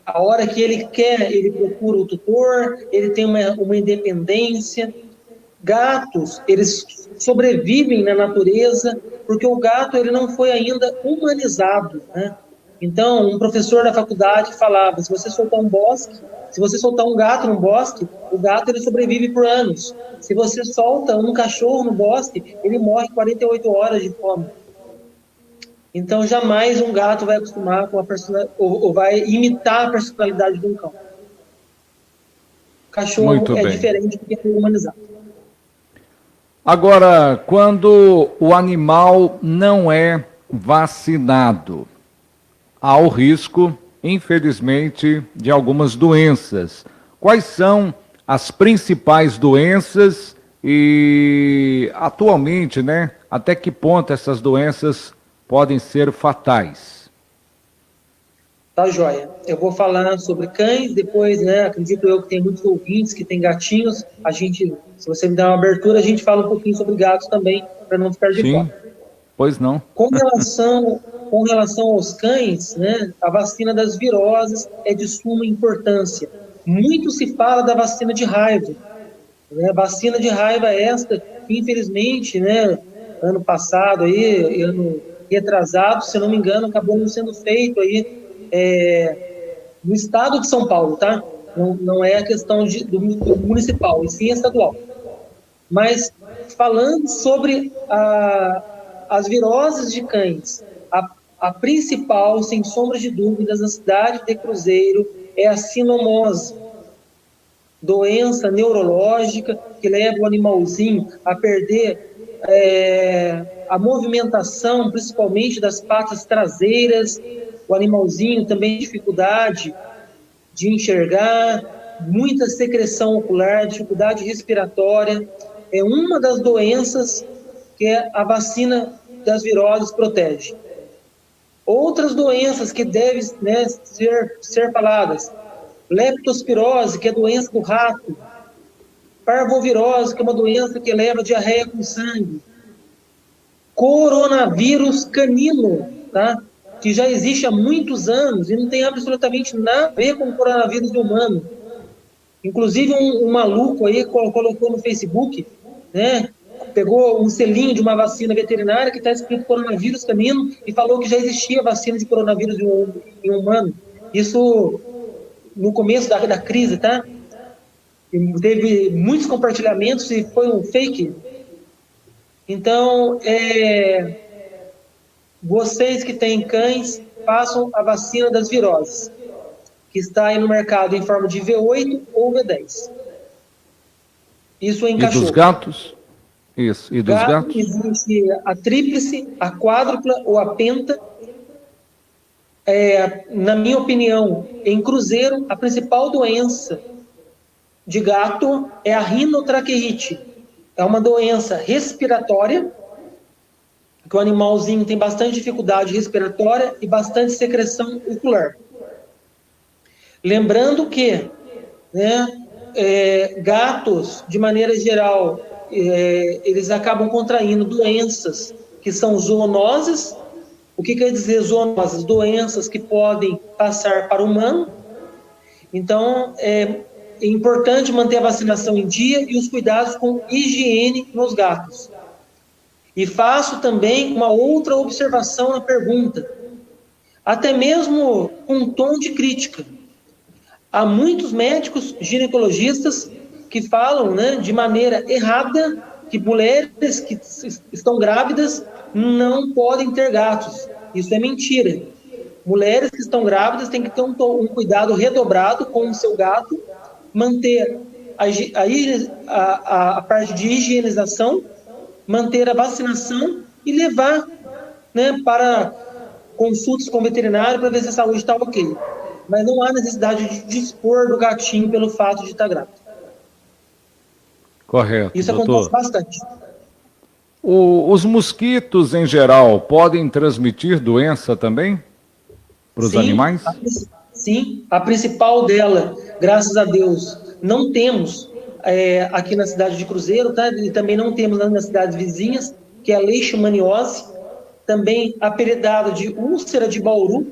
a hora que ele quer, ele procura o tutor, ele tem uma independência. Gatos, eles sobrevivem na natureza, porque o gato ele não foi ainda humanizado, né? Então, um professor da faculdade falava, se você soltar um gato no bosque, o gato ele sobrevive por anos. Se você solta um cachorro no bosque, ele morre 48 horas de fome. Então, jamais um gato vai acostumar com ou vai imitar a personalidade de um cão. O cachorro diferente porque é humanizado. Agora, quando o animal não é vacinado, há o risco, infelizmente, de algumas doenças. Quais são as principais doenças e, atualmente, né, até que ponto essas doenças podem ser fatais? Tá, joia. Eu vou falar sobre cães, depois, né, acredito eu que tem muitos ouvintes que têm gatinhos, se você me der uma abertura, a gente fala um pouquinho sobre gatos também, para não ficar de fora. Pois não. Com relação aos cães, né, a vacina das viroses é de suma importância. Muito se fala da vacina de raiva. Né, vacina de raiva esta, infelizmente, né, ano passado, aí, ano retrasado, se eu não me engano, acabou não sendo feito aí, no estado de São Paulo, tá? Não é a questão do municipal, e sim estadual. Mas, falando sobre as viroses de cães, a principal, sem sombra de dúvidas, na cidade de Cruzeiro, é a sinomose, doença neurológica que leva o animalzinho a perder a movimentação, principalmente das patas traseiras. O animalzinho também tem dificuldade de enxergar, muita secreção ocular, dificuldade respiratória. É uma das doenças que a vacina das viroses protege. Outras doenças que devem, né, ser faladas: leptospirose, que é a doença do rato; parvovirose, que é uma doença que leva diarreia com sangue; coronavírus canino, tá? Que já existe há muitos anos e não tem absolutamente nada a ver com o coronavírus humano. Inclusive um maluco aí colocou no Facebook, né, pegou um selinho de uma vacina veterinária que está escrito coronavírus canino e falou que já existia vacina de coronavírus em humano. Isso no começo da crise, tá? E teve muitos compartilhamentos e foi um fake. Então, vocês que têm cães, façam a vacina das viroses, que está aí no mercado em forma de V8 ou V10. Isso em cachorro. E dos gatos? Isso. E dos gatos? Existe a tríplice, a quádrupla ou a penta. Na minha opinião, em cruzeiro, a principal doença de gato é a rinotraqueite. É uma doença respiratória, que o animalzinho tem bastante dificuldade respiratória e bastante secreção ocular. Lembrando que, né, gatos, de maneira geral, eles acabam contraindo doenças que são zoonoses. O que quer dizer zoonoses? Doenças que podem passar para o humano. Então, é importante manter a vacinação em dia e os cuidados com higiene nos gatos. E faço também uma outra observação na pergunta, até mesmo com um tom de crítica. Há muitos médicos ginecologistas que falam, né, de maneira errada que mulheres que estão grávidas não podem ter gatos. Isso é mentira. Mulheres que estão grávidas têm que ter um cuidado redobrado com o seu gato, manter a parte de higienização, manter a vacinação e levar, né, para consultas com o veterinário para ver se a saúde está ok. Mas não há necessidade de dispor do gatinho pelo fato de estar grávido. Correto, isso doutor. Acontece bastante. Os mosquitos, em geral, podem transmitir doença também para os animais? Sim, a principal dela, graças a Deus, não temos aqui na cidade de Cruzeiro, tá? E também não temos nas cidades vizinhas, que é a leishmaniose, também apelidada de úlcera de Bauru.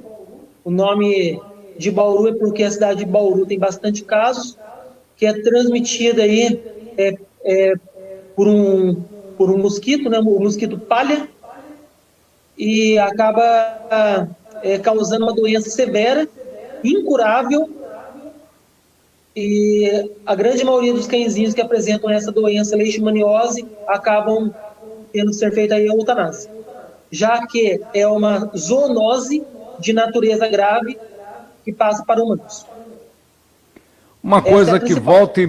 O nome de Bauru é porque a cidade de Bauru tem bastante casos, que é transmitida aí por um mosquito, né, o mosquito palha, e acaba causando uma doença severa, incurável, e a grande maioria dos cãezinhos que apresentam essa doença leishmaniose acabam tendo que ser feita aí a eutanásia, já que é uma zoonose de natureza grave que passa para humanos. Uma coisa que volta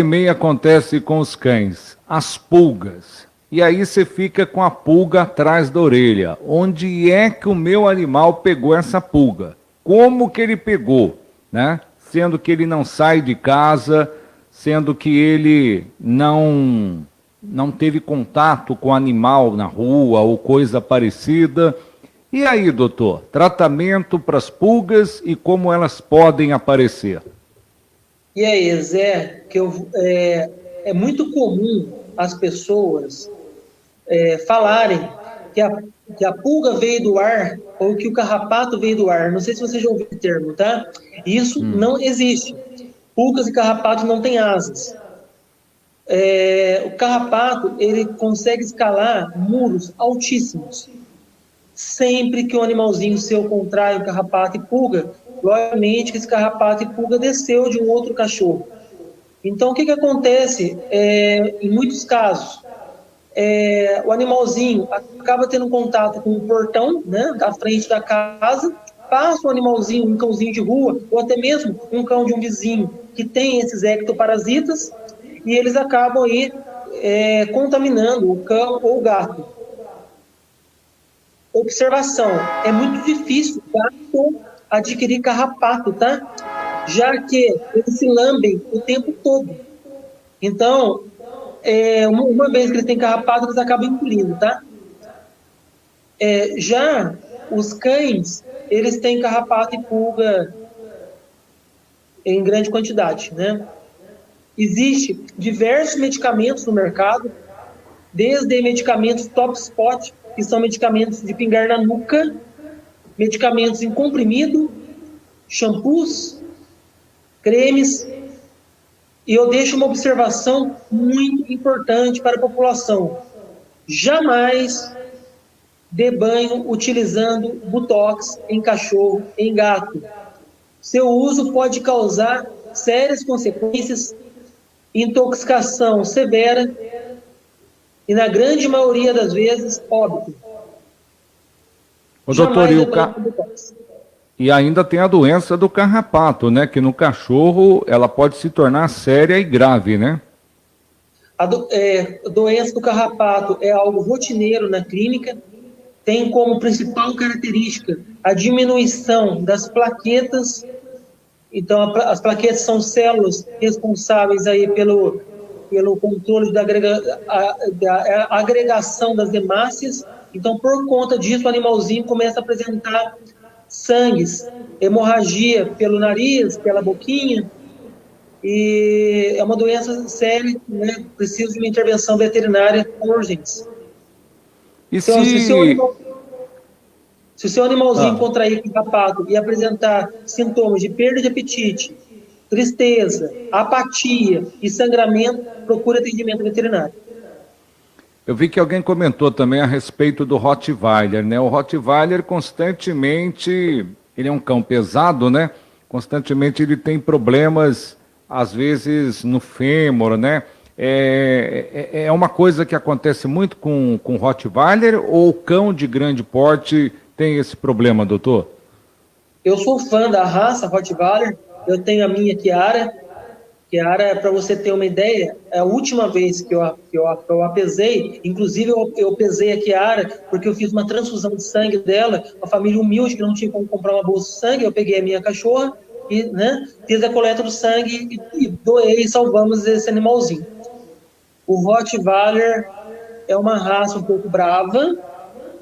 e meia acontece com os cães, as pulgas. E aí você fica com a pulga atrás da orelha. Onde é que o meu animal pegou essa pulga? Como que ele pegou, né? Sendo que ele não sai de casa, sendo que ele não teve contato com animal na rua ou coisa parecida. E aí, doutor, tratamento para as pulgas e como elas podem aparecer? E aí, Zé, é muito comum as pessoas falarem que a pulga veio do ar ou que o carrapato veio do ar. Não sei se você já ouviu o termo, tá? Isso não existe. Pulgas e carrapatos não têm asas. O carrapato, ele consegue escalar muros altíssimos. Sempre que o animalzinho seu contrai o carrapato e pulga, logicamente que esse carrapato e pulga desceu de um outro cachorro. Então, o que acontece em muitos casos? O animalzinho acaba tendo contato com o portão, né, da frente da casa, passa o animalzinho, um cãozinho de rua, ou até mesmo um cão de um vizinho que tem esses ectoparasitas, e eles acabam aí contaminando o cão ou o gato. Observação, é muito difícil o gato adquirir carrapato, tá? Já que eles se lambem o tempo todo. Então, uma vez que eles têm carrapato, eles acabam engolindo, tá? Já os cães, eles têm carrapato e pulga em grande quantidade, né? Existem diversos medicamentos no mercado, desde medicamentos top spot, que são medicamentos de pingar na nuca, medicamentos em comprimido, shampoos, cremes. E eu deixo uma observação muito importante para a população. Jamais dê banho utilizando Botox em cachorro, em gato. Seu uso pode causar sérias consequências, intoxicação severa e, na grande maioria das vezes, óbito. O doutor, e ainda tem a doença do carrapato, né? Que no cachorro ela pode se tornar séria e grave, né? Doença do carrapato é algo rotineiro na clínica, tem como principal característica a diminuição das plaquetas. Então, as plaquetas são células responsáveis aí pelo controle da agregação das hemácias. Então, por conta disso, o animalzinho começa a apresentar sangues, hemorragia pelo nariz, pela boquinha, e é uma doença séria, né? Precisa de uma intervenção veterinária com urgência. Então, se o seu animalzinho contrair carrapato e apresentar sintomas de perda de apetite, tristeza, apatia e sangramento, procure atendimento veterinário. Eu vi que alguém comentou também a respeito do Rottweiler, né? O Rottweiler constantemente, ele é um cão pesado, né? Constantemente ele tem problemas, às vezes, no fêmur, né? É uma coisa que acontece muito com o Rottweiler, ou o cão de grande porte tem esse problema, doutor? Eu sou fã da raça Rottweiler, eu tenho a minha Chiara. Chiara, para você ter uma ideia, é a última vez que eu a pesei, inclusive eu pesei a Chiara porque eu fiz uma transfusão de sangue dela, uma família humilde que não tinha como comprar uma bolsa de sangue, eu peguei a minha cachorra e, né, fiz a coleta do sangue e doei e salvamos esse animalzinho. O Rottweiler é uma raça um pouco brava.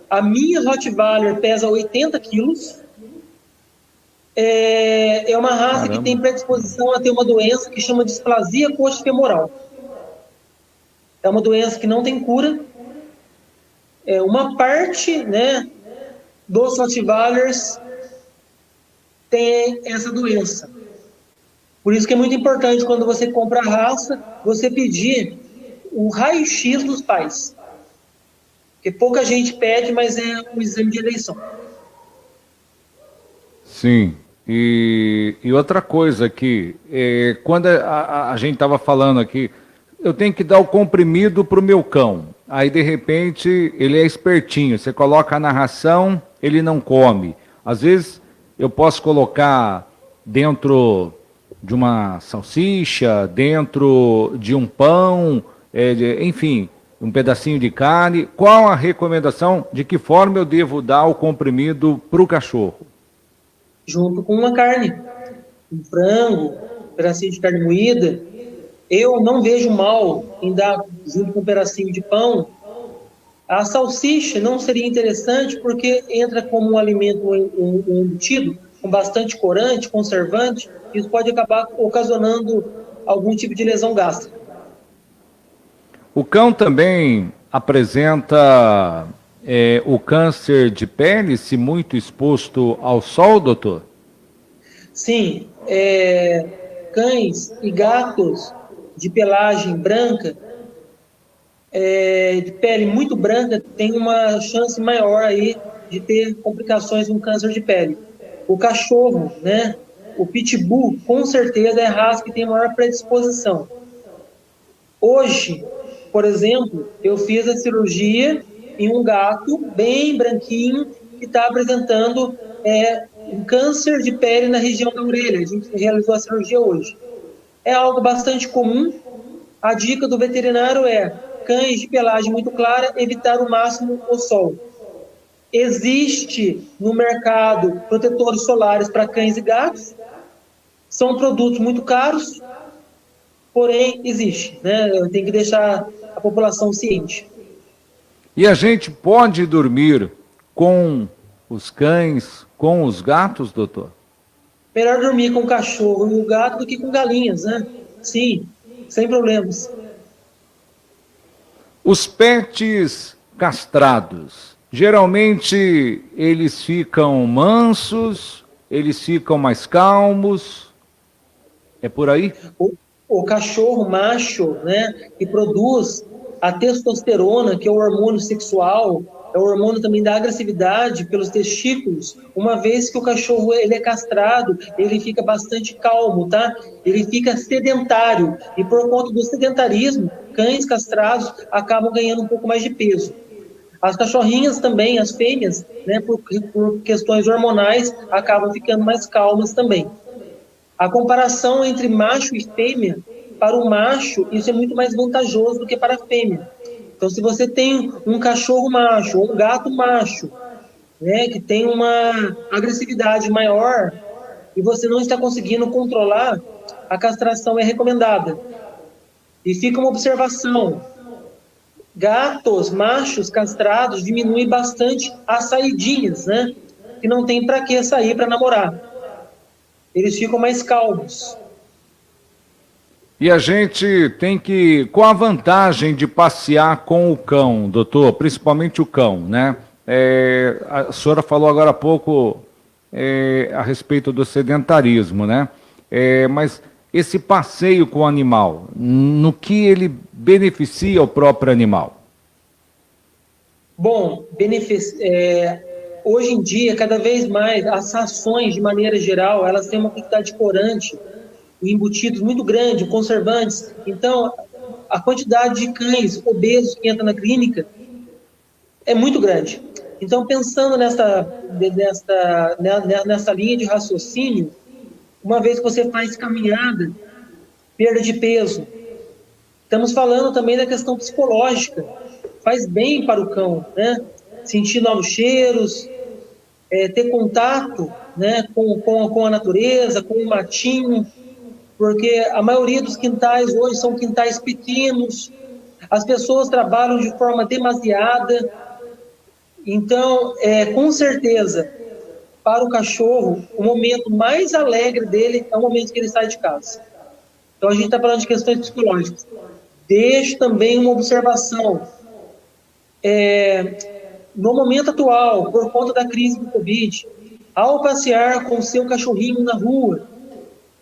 A minha Rottweiler pesa 80 quilos. É uma raça Caramba. Que tem predisposição a ter uma doença que chama displasia coxofemoral. É uma doença que não tem cura. Uma parte, né, dos Rottweilers tem essa doença. Por isso que é muito importante, quando você compra a raça, você pedir o raio-x dos pais. Porque pouca gente pede, mas é um exame de eleição. Sim. E outra coisa aqui, quando a gente estava falando aqui, eu tenho que dar o comprimido para o meu cão. Aí, de repente, ele é espertinho. Você coloca na ração, ele não come. Às vezes, eu posso colocar dentro de uma salsicha, dentro de um pão, enfim, um pedacinho de carne. Qual a recomendação? De que forma eu devo dar o comprimido para o cachorro? Junto com uma carne, um frango, um pedacinho de carne moída. Eu não vejo mal em dar junto com um pedacinho de pão. A salsicha não seria interessante porque entra como um alimento embutido, com bastante corante, conservante, e isso pode acabar ocasionando algum tipo de lesão gástrica. O cão também apresenta o câncer de pele, se muito exposto ao sol, doutor? Sim, cães e gatos de pelagem branca, de pele muito branca, tem uma chance maior aí de ter complicações de um câncer de pele. O cachorro, né, o pitbull, com certeza é a raça que tem maior predisposição. Hoje, por exemplo, eu fiz a cirurgia em um gato bem branquinho que está apresentando um câncer de pele na região da orelha. A gente realizou a cirurgia hoje. É algo bastante comum. A dica do veterinário é: cães de pelagem muito clara, evitar o máximo o sol. Existe no mercado protetores solares para cães e gatos. São produtos muito caros, porém existe, né? Tem que deixar a população ciente. E a gente pode dormir com os cães, com os gatos, doutor? Melhor dormir com o cachorro e o gato do que com galinhas, né? Sim, sem problemas. Os pets castrados, geralmente eles ficam mansos, eles ficam mais calmos, é por aí? O cachorro macho, né, que produz a testosterona, que é o hormônio sexual, é o hormônio também da agressividade pelos testículos. Uma vez que o cachorro ele é castrado, ele fica bastante calmo, tá? Ele fica sedentário e por conta do sedentarismo, cães castrados acabam ganhando um pouco mais de peso. As cachorrinhas também, as fêmeas, né, por questões hormonais, acabam ficando mais calmas também. A comparação entre macho e fêmea para o macho, isso é muito mais vantajoso do que para a fêmea. Então, se você tem um cachorro macho ou um gato macho, né, que tem uma agressividade maior e você não está conseguindo controlar, a castração é recomendada. E fica uma observação: gatos machos castrados diminuem bastante as saidinhas, né? Que não tem para que sair para namorar. Eles ficam mais calmos. E a gente tem que, com a vantagem de passear com o cão, doutor, principalmente o cão, né? A senhora falou agora há pouco a respeito do sedentarismo, né? Mas esse passeio com o animal, no que ele beneficia o próprio animal? Bom, hoje em dia, cada vez mais, as rações, de maneira geral, elas têm uma quantidade de corante embutidos muito grande, conservantes. Então, a quantidade de cães obesos que entram na clínica é muito grande. Então, pensando nessa linha de raciocínio, uma vez que você faz caminhada, perda de peso, estamos falando também da questão psicológica. Faz bem para o cão, né? Sentir novos cheiros, ter contato, né, com a natureza, com o matinho, porque a maioria dos quintais hoje são quintais pequenos, as pessoas trabalham de forma demasiada. Então, com certeza, para o cachorro, o momento mais alegre dele é o momento que ele sai de casa. Então, a gente está falando de questões psicológicas. Deixo também uma observação. No momento atual, por conta da crise do Covid, ao passear com o seu cachorrinho na rua,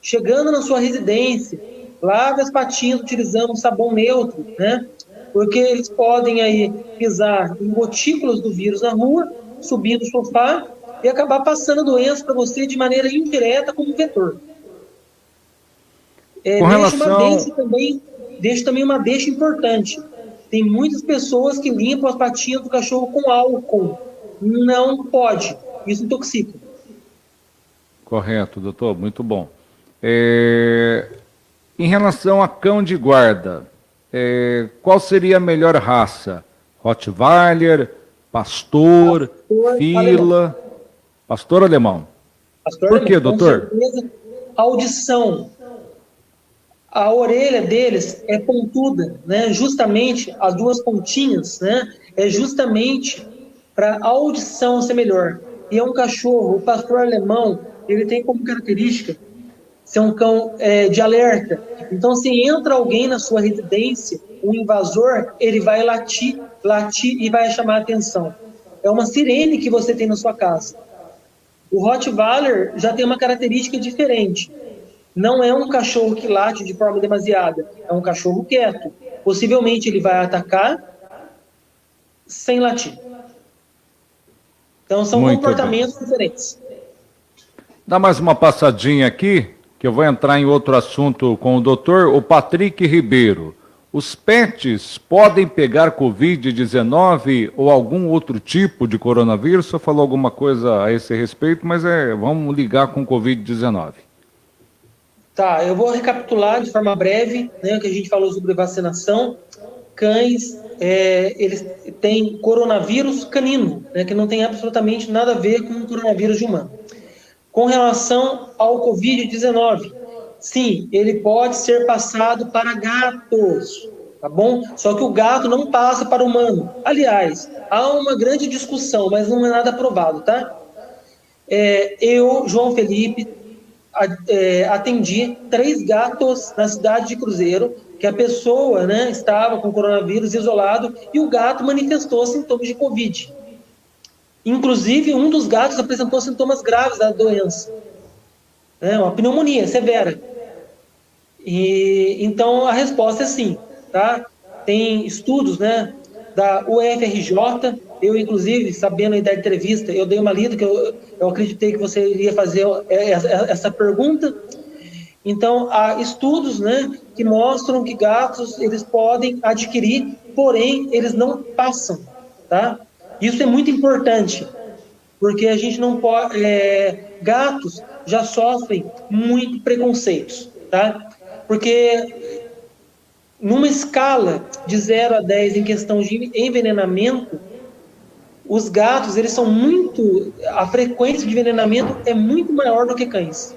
chegando na sua residência, lave as patinhas utilizando sabão neutro, né? Porque eles podem aí pisar em gotículas do vírus na rua, subir no sofá e acabar passando a doença para você de maneira indireta como vetor. Deixo também uma deixa importante. Tem muitas pessoas que limpam as patinhas do cachorro com álcool. Não pode. Isso intoxica. Correto, doutor. Muito bom. Em relação a cão de guarda, qual seria a melhor raça? Rottweiler, pastor fila, alemão. Pastor alemão. Por quê, doutor? Com certeza, audição. A orelha deles é pontuda, né? Justamente as duas pontinhas, né? É justamente para a audição ser melhor. E é um cachorro, o pastor alemão, ele tem como característica ser um cão de alerta. Então, se entra alguém na sua residência, um invasor, ele vai latir e vai chamar a atenção. É uma sirene que você tem na sua casa. O Rottweiler já tem uma característica diferente. Não é um cachorro que late de forma demasiada, é um cachorro quieto. Possivelmente ele vai atacar sem latir. Então são comportamentos diferentes. Dá mais uma passadinha aqui, que eu vou entrar em outro assunto com o doutor. O Patrick Ribeiro. Os pets podem pegar Covid-19 ou algum outro tipo de coronavírus? Você falou alguma coisa a esse respeito, mas vamos ligar com Covid-19. Tá, eu vou recapitular de forma breve, né, o que a gente falou sobre vacinação. Cães, eles têm coronavírus canino, né, que não tem absolutamente nada a ver com o coronavírus de humano. Com relação ao Covid-19, sim, ele pode ser passado para gatos, tá bom? Só que o gato não passa para o humano. Aliás, há uma grande discussão, mas não é nada provado, tá? Eu, João Felipe, atendi 3 gatos na cidade de Cruzeiro, que a pessoa, né, estava com coronavírus isolado e o gato manifestou sintomas de Covid. Inclusive, um dos gatos apresentou sintomas graves da doença, né, uma pneumonia severa. Então, a resposta é sim, tá? Tem estudos, né, da UFRJ. Eu, inclusive, sabendo aí da entrevista, eu dei uma lida, que eu acreditei que você iria fazer essa pergunta. Então, há estudos, né, que mostram que gatos, eles podem adquirir, porém, eles não passam, tá? Isso é muito importante, porque a gente não pode... gatos já sofrem muito preconceitos, tá? Porque numa escala de 0 a 10 em questão de envenenamento, os gatos, eles são muito... A frequência de envenenamento é muito maior do que cães.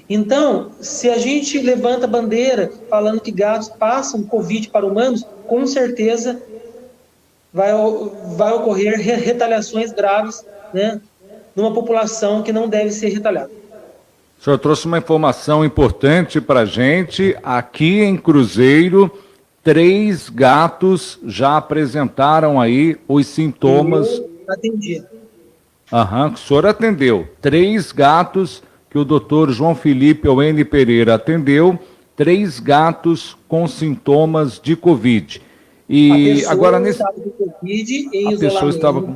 Então, se a gente levanta a bandeira falando que gatos passam Covid para humanos, com certeza vai ocorrer retaliações graves, né, numa população que não deve ser retalhada. O senhor trouxe uma informação importante para a gente. Aqui em Cruzeiro, 3 gatos já apresentaram aí os sintomas. Eu atendi. O senhor atendeu. 3 gatos que o doutor João Felipe Oene Pereira atendeu, 3 gatos com sintomas de Covid. E agora nesse... estava com Covid em a pessoa estava com...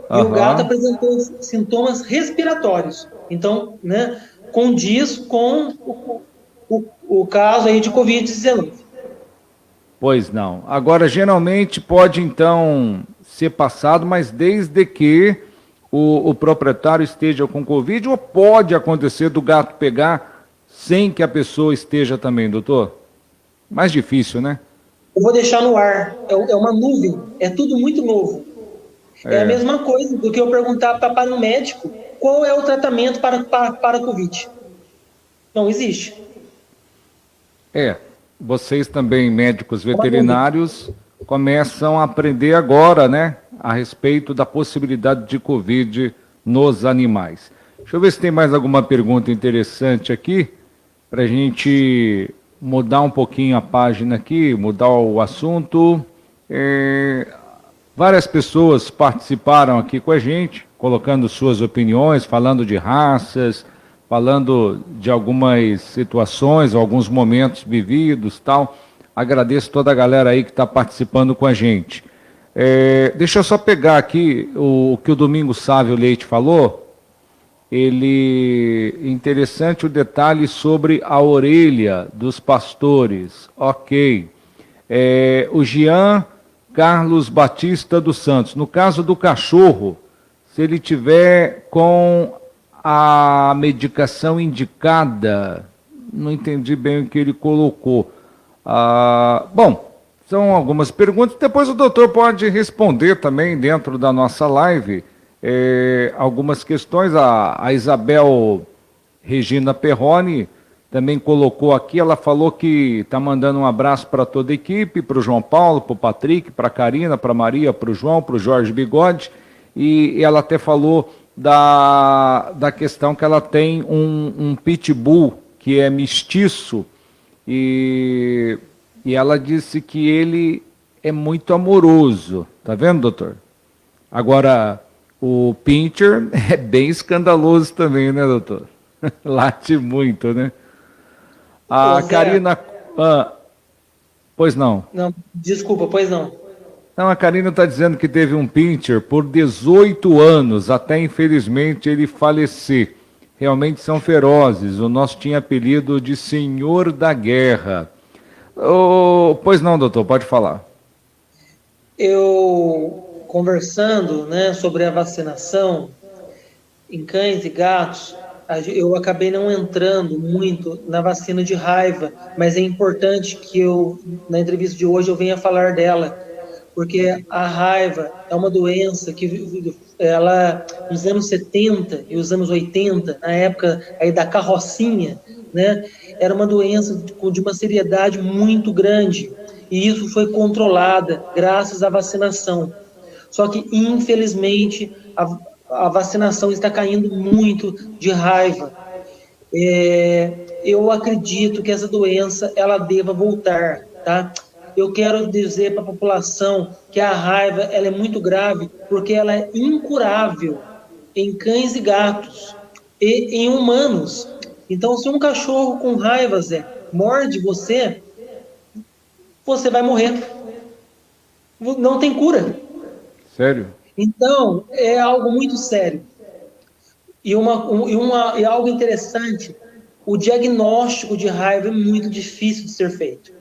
E o gato apresentou sintomas respiratórios. Então, né, condiz com o caso aí de Covid-19. Pois não. Agora, geralmente pode, então, ser passado, mas desde que o proprietário esteja com Covid, ou pode acontecer do gato pegar sem que a pessoa esteja também, doutor? Mais difícil, né? Eu vou deixar no ar. É uma nuvem. É tudo muito novo. É a mesma coisa do que eu perguntar para um médico qual é o tratamento para Covid. Não existe. Vocês também, médicos veterinários, começam a aprender agora, né, a respeito da possibilidade de Covid nos animais. Deixa eu ver se tem mais alguma pergunta interessante aqui, para a gente mudar um pouquinho a página aqui, mudar o assunto. Várias pessoas participaram aqui com a gente, colocando suas opiniões, falando de raças, falando de algumas situações, alguns momentos vividos, tal. Agradeço toda a galera aí que está participando com a gente. Deixa eu só pegar aqui o que o Domingos Sávio Leite falou. Interessante o detalhe sobre a orelha dos pastores. Ok. O Jean Carlos Batista dos Santos. No caso do cachorro, se ele tiver com a medicação indicada, não entendi bem o que ele colocou. Bom, são algumas perguntas, depois o doutor pode responder também dentro da nossa live algumas questões. A Isabel Regina Perrone também colocou aqui, ela falou que está mandando um abraço para toda a equipe, para o João Paulo, para o Patrick, para a Karina, para a Maria, para o João, para o Jorge Bigode, e ela até falou da questão que ela tem um pitbull que é mestiço, e ela disse que ele é muito amoroso. Tá vendo, doutor? Agora, o pincher é bem escandaloso também, né, doutor? Late muito, né? A Karina... pois não. Não, desculpa, pois não. Não, a Karina está dizendo que teve um pincher por 18 anos, até infelizmente ele falecer. Realmente são ferozes. O nosso tinha apelido de Senhor da Guerra. Pois não, doutor, pode falar. Eu, conversando, né, sobre a vacinação em cães e gatos, eu acabei não entrando muito na vacina de raiva, mas é importante que na entrevista de hoje, eu venha falar dela, porque a raiva é uma doença que nos anos 70 e os anos 80, na época aí da carrocinha, né, era uma doença de uma seriedade muito grande, e isso foi controlada graças à vacinação. Só que, infelizmente, a vacinação está caindo muito de raiva. Eu acredito que essa doença ela deva voltar, tá? Eu quero dizer para a população que a raiva ela é muito grave porque ela é incurável em cães e gatos e em humanos. Então, se um cachorro com raiva, Zé, morde você, você vai morrer. Não tem cura. Sério? Então, é algo muito sério. E algo interessante, o diagnóstico de raiva é muito difícil de ser feito.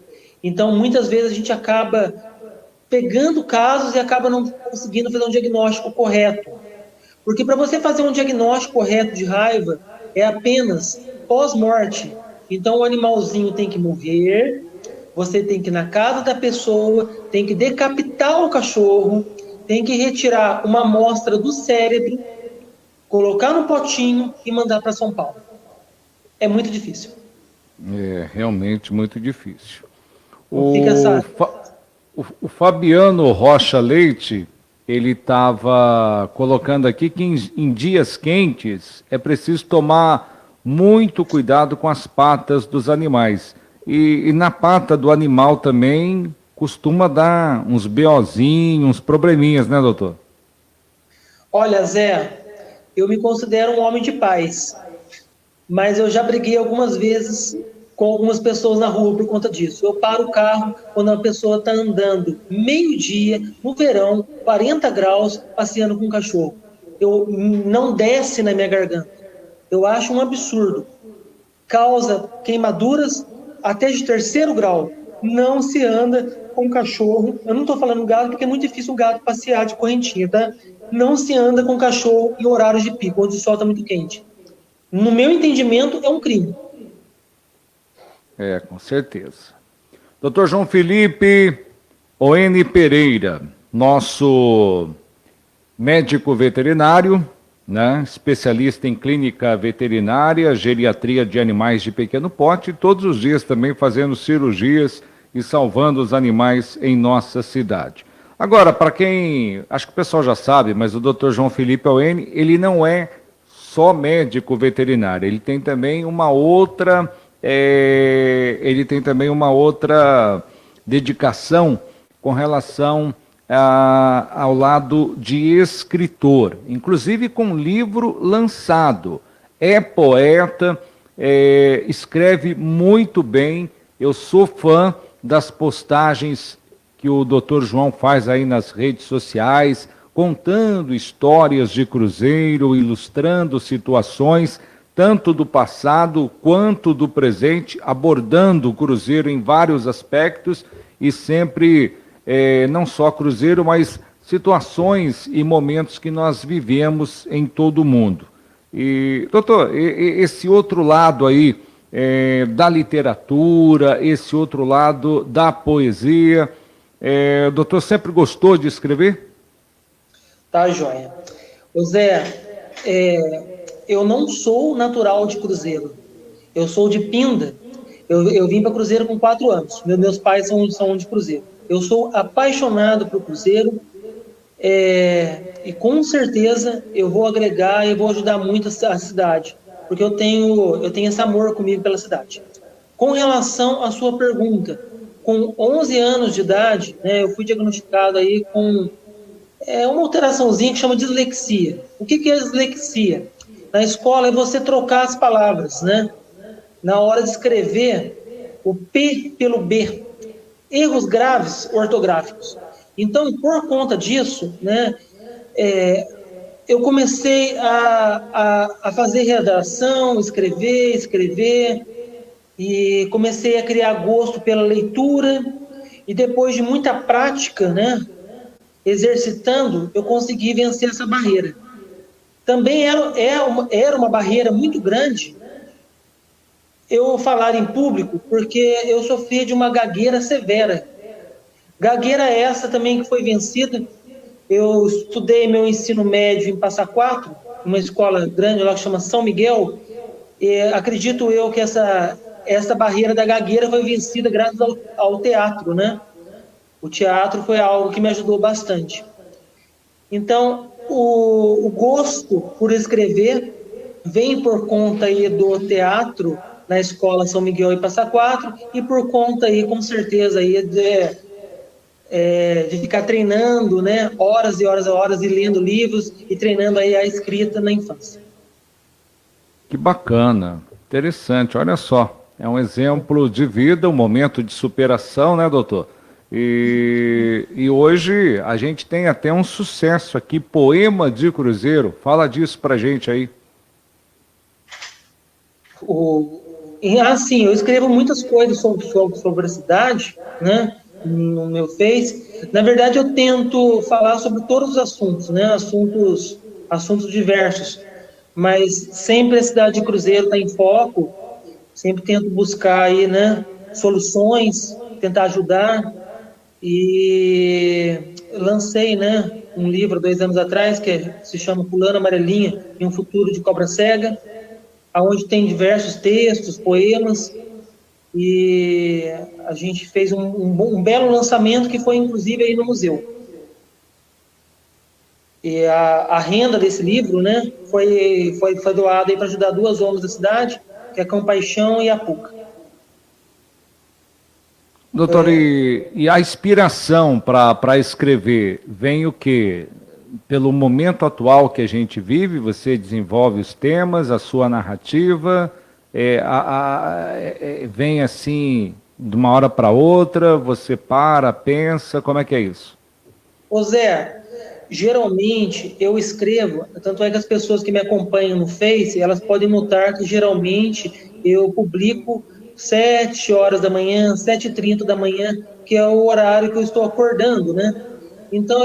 Então, muitas vezes a gente acaba pegando casos e acaba não conseguindo fazer um diagnóstico correto. Porque para você fazer um diagnóstico correto de raiva, é apenas pós-morte. Então, o animalzinho tem que morrer, você tem que ir na casa da pessoa, tem que decapitar o cachorro, tem que retirar uma amostra do cérebro, colocar no potinho e mandar para São Paulo. É muito difícil. É realmente muito difícil. Não fica essa... O Fabiano Rocha Leite, ele estava colocando aqui que em dias quentes é preciso tomar muito cuidado com as patas dos animais. E na pata do animal também costuma dar uns BOzinhos, uns probleminhas, né, doutor? Olha, Zé, eu me considero um homem de paz, mas eu já briguei algumas vezes com algumas pessoas na rua por conta disso. Eu paro o carro quando a pessoa está andando meio-dia, no verão, 40 graus, passeando com um cachorro. Não desce na minha garganta. Eu acho um absurdo. Causa queimaduras até de 3º grau. Não se anda com cachorro. Eu não estou falando gato, porque é muito difícil um gato passear de correntinha, tá? Não se anda com cachorro em horários de pico, onde o sol está muito quente. No meu entendimento, é um crime. É, com certeza. Dr. João Felipe O.N. Pereira, nosso médico veterinário, né, especialista em clínica veterinária, geriatria de animais de pequeno porte, todos os dias também fazendo cirurgias e salvando os animais em nossa cidade. Agora, para quem, acho que o pessoal já sabe, mas o Dr. João Felipe O.N., ele não é só médico veterinário, ele tem também uma outra dedicação com relação ao lado de escritor, inclusive com livro lançado. É poeta, escreve muito bem. Eu sou fã das postagens que o Dr. João faz aí nas redes sociais, contando histórias de cruzeiro, ilustrando situações tanto do passado quanto do presente, abordando o cruzeiro em vários aspectos e sempre, não só cruzeiro, mas situações e momentos que nós vivemos em todo o mundo. E, doutor, esse outro lado aí da literatura, esse outro lado da poesia, o doutor sempre gostou de escrever? Tá, joia. Ô Zé, eu não sou natural de Cruzeiro. Eu sou de Pinda. Eu vim para Cruzeiro com 4 anos. Meus pais são de Cruzeiro. Eu sou apaixonado por Cruzeiro. E com certeza eu vou agregar e vou ajudar muito a cidade. Porque eu tenho esse amor comigo pela cidade. Com relação à sua pergunta, com 11 anos de idade, né, eu fui diagnosticado aí com uma alteraçãozinha que chama dislexia. O que é dislexia? Na escola é você trocar as palavras, né? Na hora de escrever, o P pelo B. Erros graves ortográficos. Então, por conta disso, né, eu comecei a fazer redação, escrever, e comecei a criar gosto pela leitura, e depois de muita prática, né, exercitando, eu consegui vencer essa barreira. Também era uma barreira muito grande eu falar em público, porque eu sofria de uma gagueira severa. Gagueira essa também que foi vencida. Eu estudei meu ensino médio em Passa Quatro, uma escola grande lá que chama São Miguel, e acredito eu que essa barreira da gagueira foi vencida graças ao teatro, né? O teatro foi algo que me ajudou bastante. Então, o gosto por escrever vem por conta aí do teatro na escola São Miguel e Passa Quatro, e por conta aí, com certeza, aí de ficar treinando, né, horas e horas e horas, e lendo livros e treinando aí a escrita na infância. Que bacana, interessante, olha só, é um exemplo de vida, um momento de superação, né, doutor? E hoje a gente tem até um sucesso aqui, Poema de Cruzeiro. Fala disso pra gente aí. Sim, eu escrevo muitas coisas sobre a cidade, né, no meu Face. Na verdade, eu tento falar sobre todos os assuntos, né, assuntos diversos, mas sempre a cidade de Cruzeiro está em foco, sempre tento buscar aí, né, soluções tentar ajudar. E lancei, né, um livro 2 anos atrás que se chama Pulando Amarelinha em um Futuro de Cobra Cega, onde tem diversos textos, poemas, e a gente fez um belo lançamento que foi inclusive aí no museu. E a renda desse livro, né, foi doada para ajudar 2 ONGs da cidade, que é a Compaixão e a PUC. Doutor, e a inspiração para escrever vem o quê? Pelo momento atual que a gente vive, você desenvolve os temas, a sua narrativa, vem assim de uma hora para outra, você para, pensa, como é que é isso? Ô Zé, geralmente eu escrevo, tanto é que as pessoas que me acompanham no Face, elas podem notar que geralmente eu publico 7 horas da manhã, 7h30 da manhã, que é o horário que eu estou acordando, né? Então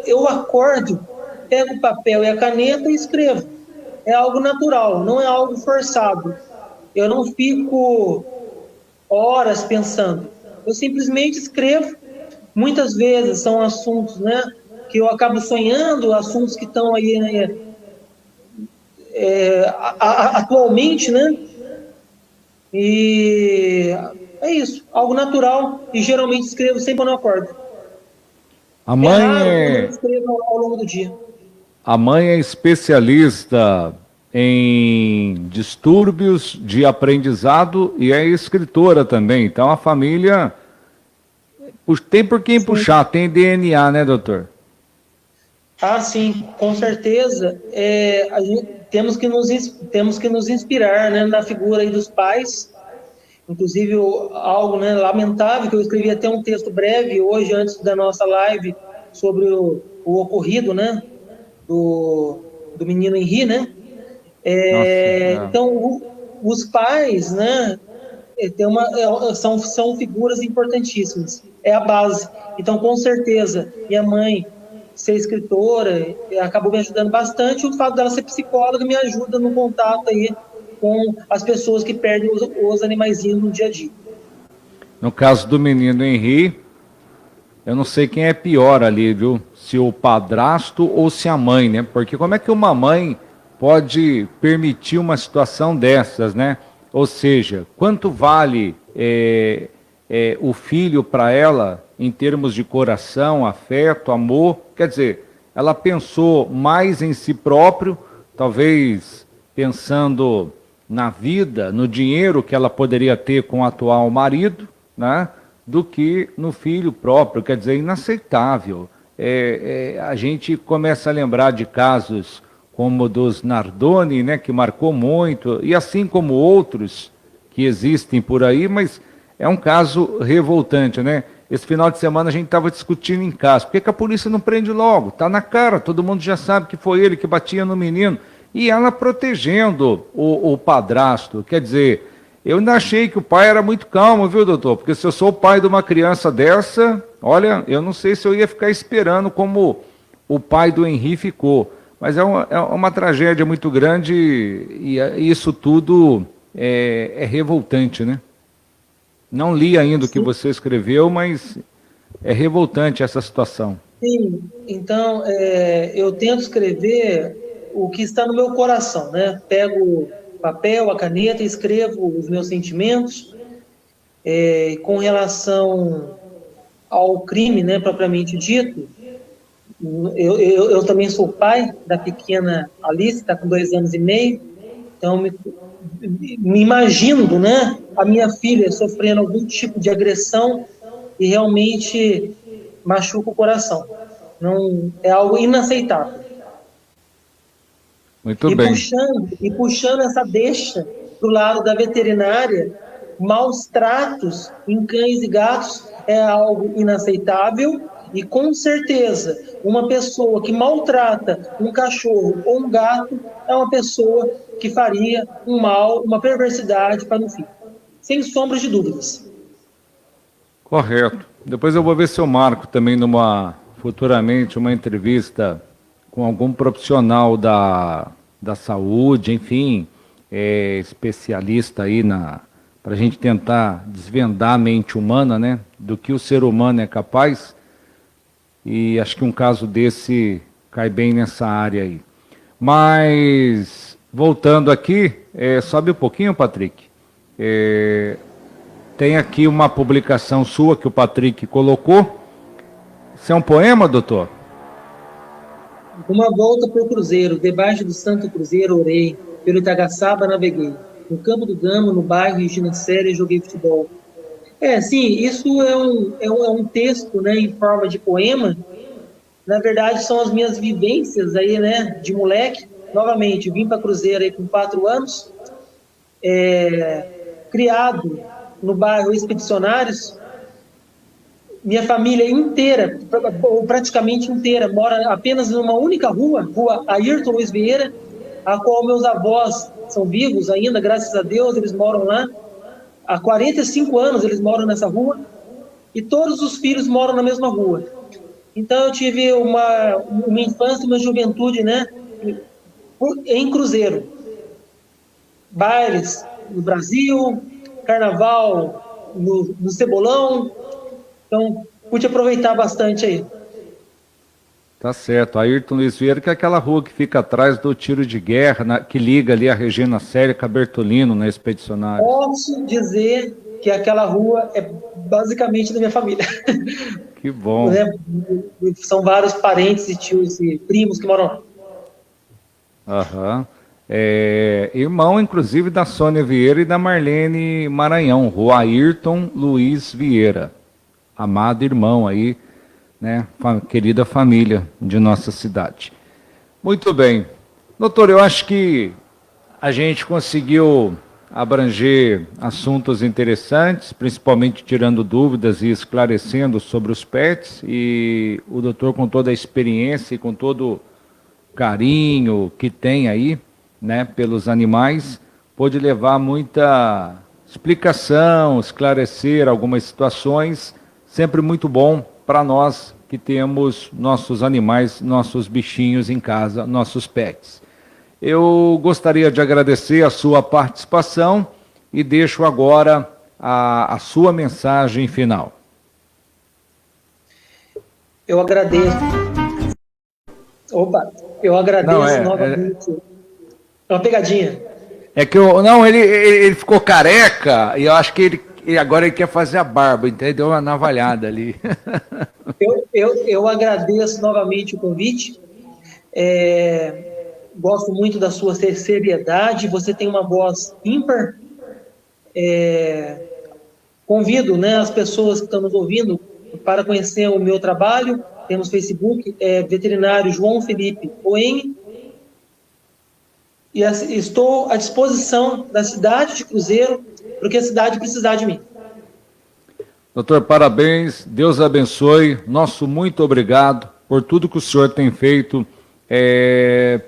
eu acordo, pego o papel e a caneta e escrevo. É algo natural, não é algo forçado. Eu não fico horas pensando. Eu simplesmente escrevo. Muitas vezes são assuntos, né, que eu acabo sonhando, assuntos que estão aí, né, atualmente, né? E é isso, algo natural. E geralmente escrevo sempre quando eu acordo. A mãe raro quando eu escrevo ao longo do dia. A mãe é especialista em distúrbios de aprendizado e é escritora também. Então a família tem por quem puxar, tem DNA, né, doutor? Ah, sim, com certeza. Temos que nos inspirar, né, na figura aí dos pais. Inclusive, algo, né, lamentável, que eu escrevi até um texto breve hoje, antes da nossa live, sobre o ocorrido, né, do menino Henri, né? Então, os pais, né, são figuras importantíssimas, é a base. Então, com certeza, minha mãe ser escritora acabou me ajudando bastante. O fato dela ser psicóloga me ajuda no contato aí com as pessoas que perdem os animaizinhos no dia a dia. No caso do menino Henri, eu não sei quem é pior ali, viu? Se o padrasto ou se a mãe, né? Porque como é que uma mãe pode permitir uma situação dessas, né? Ou seja, quanto vale o filho para ela em termos de coração, afeto, amor? Quer dizer, ela pensou mais em si próprio, talvez pensando na vida, no dinheiro que ela poderia ter com o atual marido, né? Do que no filho próprio, quer dizer, inaceitável. A gente começa a lembrar de casos como o dos Nardoni, né, que marcou muito, e assim como outros que existem por aí, mas é um caso revoltante, né? Esse final de semana a gente estava discutindo em casa, por que a polícia não prende logo? Está na cara, todo mundo já sabe que foi ele que batia no menino, e ela protegendo o padrasto, quer dizer... Eu ainda achei que o pai era muito calmo, viu, doutor? Porque se eu sou o pai de uma criança dessa, olha, eu não sei se eu ia ficar esperando como o pai do Henri ficou. Mas é uma tragédia muito grande e isso tudo é revoltante, né? Não li ainda o que você escreveu, mas é revoltante essa situação. Sim, então eu tento escrever o que está no meu coração, né? Pego papel, a caneta, escrevo os meus sentimentos com relação ao crime, né, propriamente dito. Eu também sou pai da pequena Alice, está com 2 anos e meio, então me imagino, né, a minha filha sofrendo algum tipo de agressão e realmente machuca o coração. Não, é algo inaceitável. Muito bem. Puxando essa deixa para o lado da veterinária, maus tratos em cães e gatos é algo inaceitável e, com certeza, uma pessoa que maltrata um cachorro ou um gato é uma pessoa que faria um mal, uma perversidade para o filho. Sem sombras de dúvidas. Correto. Depois eu vou ver se eu marco também futuramente uma entrevista com algum profissional da saúde, enfim, especialista aí para a gente tentar desvendar a mente humana, né, do que o ser humano é capaz, e acho que um caso desse cai bem nessa área aí. Mas, voltando aqui, sobe um pouquinho, Patrick. Tem aqui uma publicação sua que o Patrick colocou. Isso é um poema, doutor? Uma volta por Cruzeiro, debaixo do Santo Cruzeiro orei, pelo Itagaçaba naveguei, no Campo do Gama, no bairro Regina Séria, joguei futebol. Sim, isso é um texto, né, em forma de poema. Na verdade, são as minhas vivências aí, né, de moleque. Novamente, vim para Cruzeiro aí com 4 anos, criado no bairro Expedicionários. Minha família inteira, ou praticamente inteira, mora apenas numa única rua, Rua Ayrton Luiz Vieira, a qual meus avós são vivos ainda, graças a Deus, eles moram lá. Há 45 anos eles moram nessa rua, e todos os filhos moram na mesma rua. Então eu tive uma infância, uma juventude, né, em Cruzeiro. Bailes no Brasil, carnaval no Cebolão. Então, pude aproveitar bastante aí. Tá certo. Ayrton Luiz Vieira, que é aquela rua que fica atrás do tiro de guerra, que liga ali a Regina Séria com a Bertolino, na Expedicionária. Posso dizer que aquela rua é basicamente da minha família. Que bom. Né? São vários parentes e tios e primos que moram lá. Aham. Irmão, inclusive, da Sônia Vieira e da Marlene Maranhão, Rua Ayrton Luiz Vieira. Amado irmão aí, né? Querida família de nossa cidade. Muito bem. Doutor, eu acho que a gente conseguiu abranger assuntos interessantes, principalmente tirando dúvidas e esclarecendo sobre os pets, e o doutor, com toda a experiência e com todo o carinho que tem aí, né, pelos animais, pôde levar muita explicação, esclarecer algumas situações, sempre muito bom para nós que temos nossos animais, nossos bichinhos em casa, nossos pets. Eu gostaria de agradecer a sua participação e deixo agora a sua mensagem final. Eu agradeço. Opa, eu agradeço novamente. É uma pegadinha. É que ele ficou careca e eu acho que agora ele quer fazer a barba, entendeu? Deu uma navalhada ali. Eu agradeço novamente o convite. Gosto muito da sua seriedade. Você tem uma voz ímpar. Convido, né, as pessoas que estão nos ouvindo para conhecer o meu trabalho. Temos Facebook, veterinário João Felipe Oen. E estou à disposição da cidade de Cruzeiro, porque a cidade precisar de mim. Doutor, parabéns, Deus abençoe, nosso muito obrigado por tudo que o senhor tem feito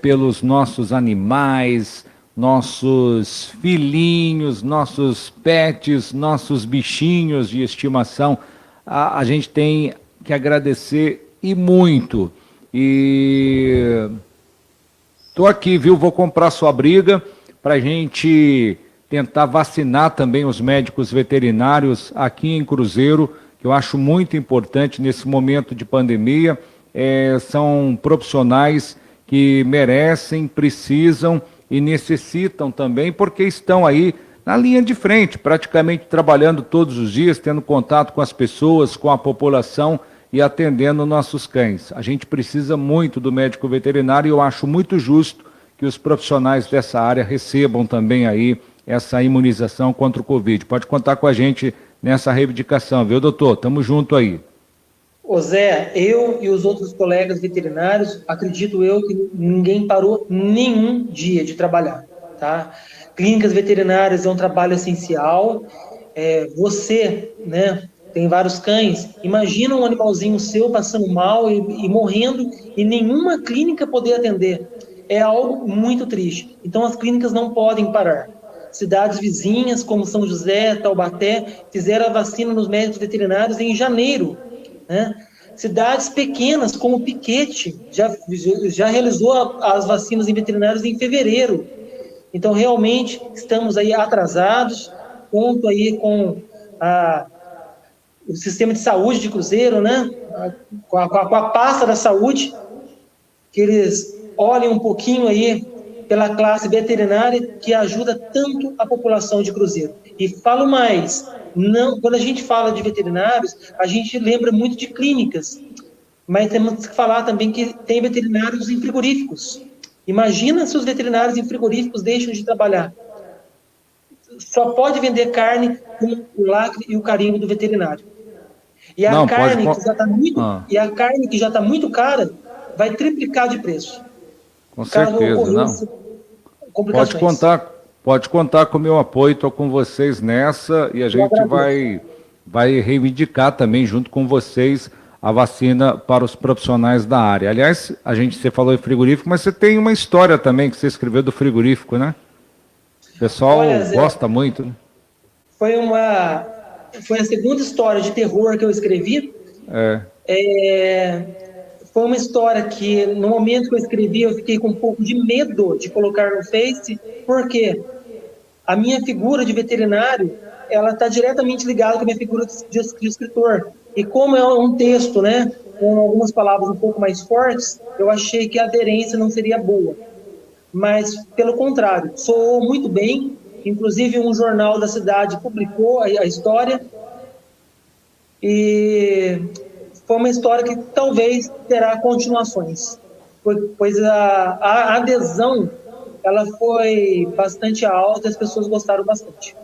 pelos nossos animais, nossos filhinhos, nossos pets, nossos bichinhos de estimação. A gente tem que agradecer e muito. E estou aqui, viu? Vou comprar sua briga para a gente tentar vacinar também os médicos veterinários aqui em Cruzeiro, que eu acho muito importante nesse momento de pandemia. São profissionais que merecem, precisam e necessitam também, porque estão aí na linha de frente, praticamente trabalhando todos os dias, tendo contato com as pessoas, com a população e atendendo nossos cães. A gente precisa muito do médico veterinário e eu acho muito justo que os profissionais dessa área recebam também aí essa imunização contra o Covid. Pode contar com a gente nessa reivindicação, viu, doutor? Tamo junto aí. Ô Zé, eu e os outros colegas veterinários, acredito eu que ninguém parou nenhum dia de trabalhar, tá? Clínicas veterinárias é um trabalho essencial. Você, né, tem vários cães. Imagina um animalzinho seu passando mal e morrendo e nenhuma clínica poder atender. É algo muito triste. Então as clínicas não podem parar. Cidades vizinhas, como São José, Taubaté, fizeram a vacina nos médicos veterinários em janeiro, né? Cidades pequenas, como Piquete, já realizou as vacinas em veterinários em fevereiro. Então, realmente, estamos aí atrasados. conto aí com o sistema de saúde de Cruzeiro, né? Com a pasta da saúde, que eles olhem um pouquinho aí pela classe veterinária que ajuda tanto a população de Cruzeiro. E falo mais, não, quando a gente fala de veterinários, a gente lembra muito de clínicas, mas temos que falar também que tem veterinários em frigoríficos. Imagina se os veterinários em frigoríficos deixam de trabalhar. Só pode vender carne com o lacre e o carimbo do veterinário. E a carne que já está muito cara vai triplicar de preço. Com certeza, não. Pode contar com o meu apoio, estou com vocês nessa e a gente vai reivindicar também junto com vocês a vacina para os profissionais da área. Aliás, você falou em frigorífico, mas você tem uma história também que você escreveu do frigorífico, né? O pessoal gosta muito, né? Foi a segunda história de terror que eu escrevi. Foi uma história que, no momento que eu escrevi, eu fiquei com um pouco de medo de colocar no Face, porque a minha figura de veterinário, ela está diretamente ligada com a minha figura de escritor. E como é um texto, né, com algumas palavras um pouco mais fortes, eu achei que a aderência não seria boa. Mas, pelo contrário, soou muito bem. Inclusive, um jornal da cidade publicou a história. E foi uma história que talvez terá continuações, pois a adesão ela foi bastante alta e as pessoas gostaram bastante.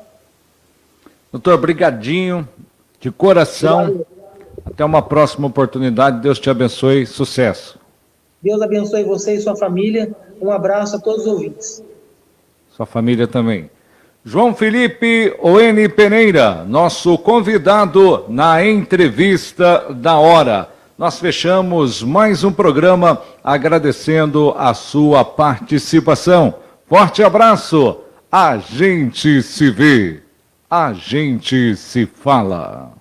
Doutor, brigadinho, de coração. Valeu. Até uma próxima oportunidade. Deus te abençoe. Sucesso. Deus abençoe você e sua família. Um abraço a todos os ouvintes. Sua família também. João Felipe Oene Pereira, nosso convidado na entrevista da hora. Nós fechamos mais um programa agradecendo a sua participação. Forte abraço. A gente se vê. A gente se fala.